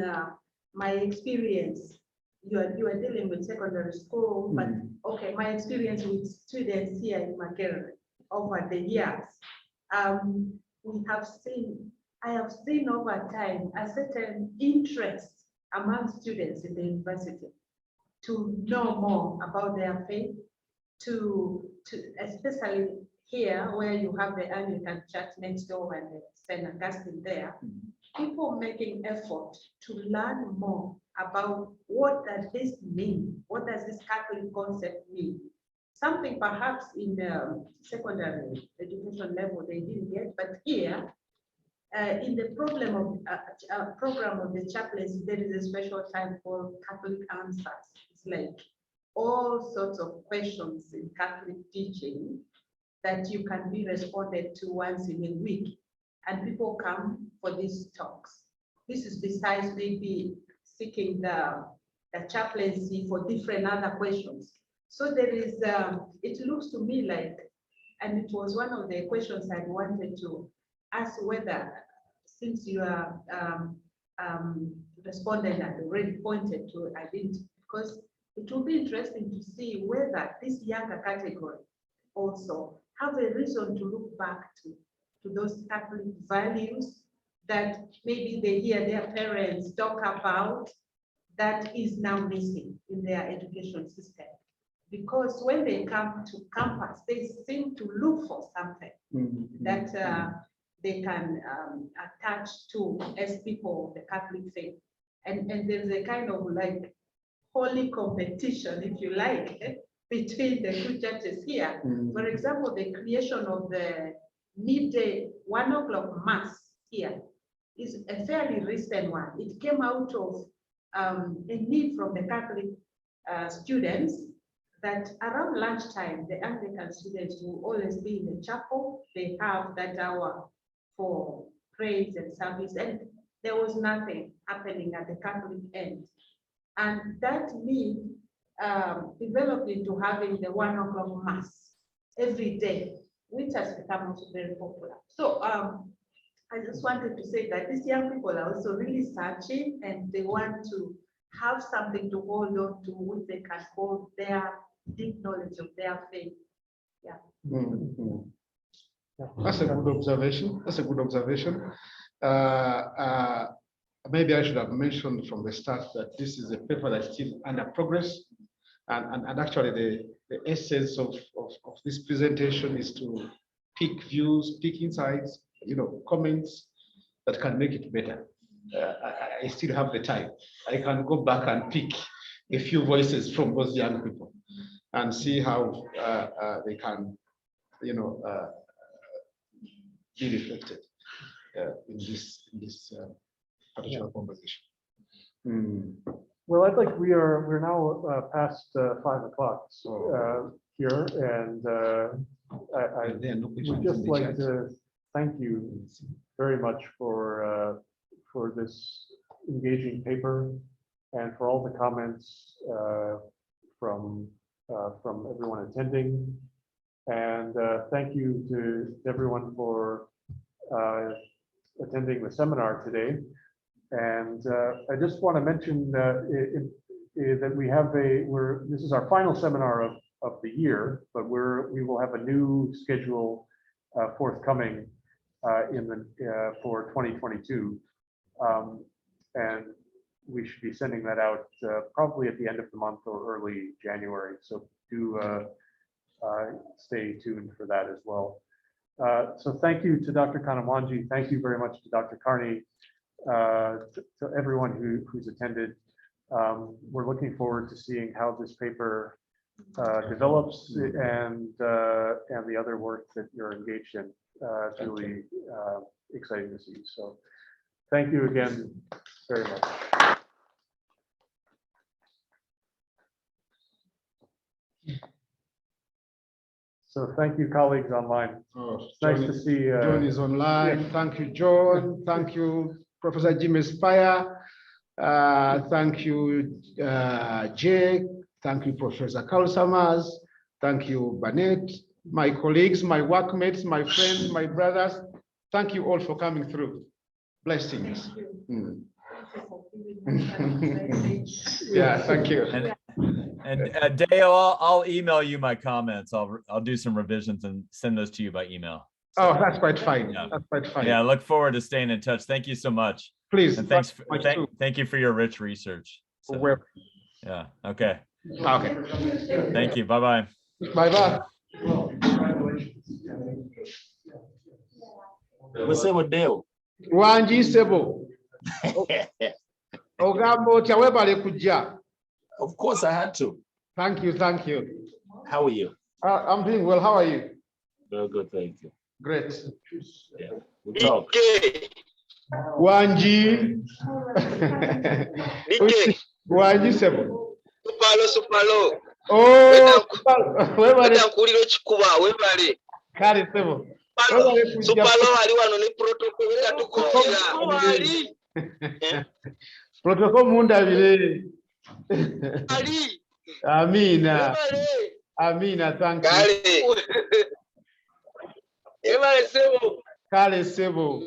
my experience. You are dealing with secondary school, but okay, my experience with students here in Makerere over the years. I have seen over time a certain interest among students in the university to know more about their faith, to especially here where you have the Anglican Church next door and the St. Augustine there, people making effort to learn more about what does this mean, what does this Catholic concept mean. Something perhaps in the secondary education level they didn't get, but here, in the program of the chaplains, there is a special time for Catholic answers. It's like all sorts of questions in Catholic teaching that you can be responded to once in a week, and people come for these talks. This is besides maybe seeking the chaplaincy for different other questions. So there is, it looks to me like, and it was one of the questions I wanted to ask, whether, since you are respondent and already pointed to, I didn't, because it will be interesting to see whether this younger category also have a reason to look back to those Catholic values that maybe they hear their parents talk about that is now missing in their education system. Because when they come to campus, they seem to look for something that they can attach to as people of the Catholic faith. And there's a kind of like holy competition, if you like, between the two churches here. For example, the creation of the midday 1 o'clock mass here is a fairly recent one. It came out of a need from the Catholic students that around lunchtime, the Anglican students will always be in the chapel. They have that hour for praise and service, and there was nothing happening at the Catholic end. And that me developed into having the 1 o'clock mass every day, which has become also very popular. So I just wanted to say that these young people are also really searching, and they want to have something to hold on to, which they can hold their deep knowledge of their faith. Yeah.
That's a good observation. That's a good observation. Maybe I should have mentioned from the start that this is a paper that's still under progress. And actually the essence of this presentation is to pick views, pick insights, comments that can make it better. I still have the time. I can go back and pick a few voices from those young people and see how they can, be reflected in this particular conversation.
Well, we're now past 5 o'clock here, and I would just like to thank you very much for this engaging paper and for all the comments from everyone attending. And thank you to everyone for attending the seminar today. And I just want to mention that we have this is our final seminar of the year, but we will have a new schedule forthcoming for 2022. And we should be sending that out probably at the end of the month or early January. So do stay tuned for that as well. So thank you to Dr. Kannamwangi. Thank you very much to Dr. Carney, to everyone who's attended. We're looking forward to seeing how this paper develops and the other work that you're engaged in. It's really exciting to see. So thank you again very much. So thank you, colleagues online. It's nice to see.
John is online. Yeah. Thank you, John. Thank you, Professor Jim Espire. Thank you, Jake. Thank you, Professor Carl Summers. Thank you, Burnett, my colleagues, my workmates, my friends, my brothers. Thank you all for coming through. Blessings. Yeah, thank you.
And Dale, I'll email you my comments. I'll do some revisions and send those to you by email. So,
oh, that's quite fine.
Yeah.
That's quite fine.
Yeah, I look forward to staying in touch. Thank you so much.
Please.
And thank you for your rich research. So, yeah. Okay.
Okay.
Thank you. Bye-bye.
Bye-bye. Wanji Sebo. Ogambo Chawebale Kuja.
Of course, I had to.
Thank you. Thank you.
How are you?
I'm doing well. How are you?
Very good. Thank you.
Great.
Yeah. We'll talk.
Wanji. Wanji Sebo.
Supalo.
Oh, Kale Sebo.
Supalo ali wano ni protocol yatukolera.
Protocol munda vile.
Ali.
Amina. Amina, thank you.
Kale. Ema Sebo.
Kale Sebo.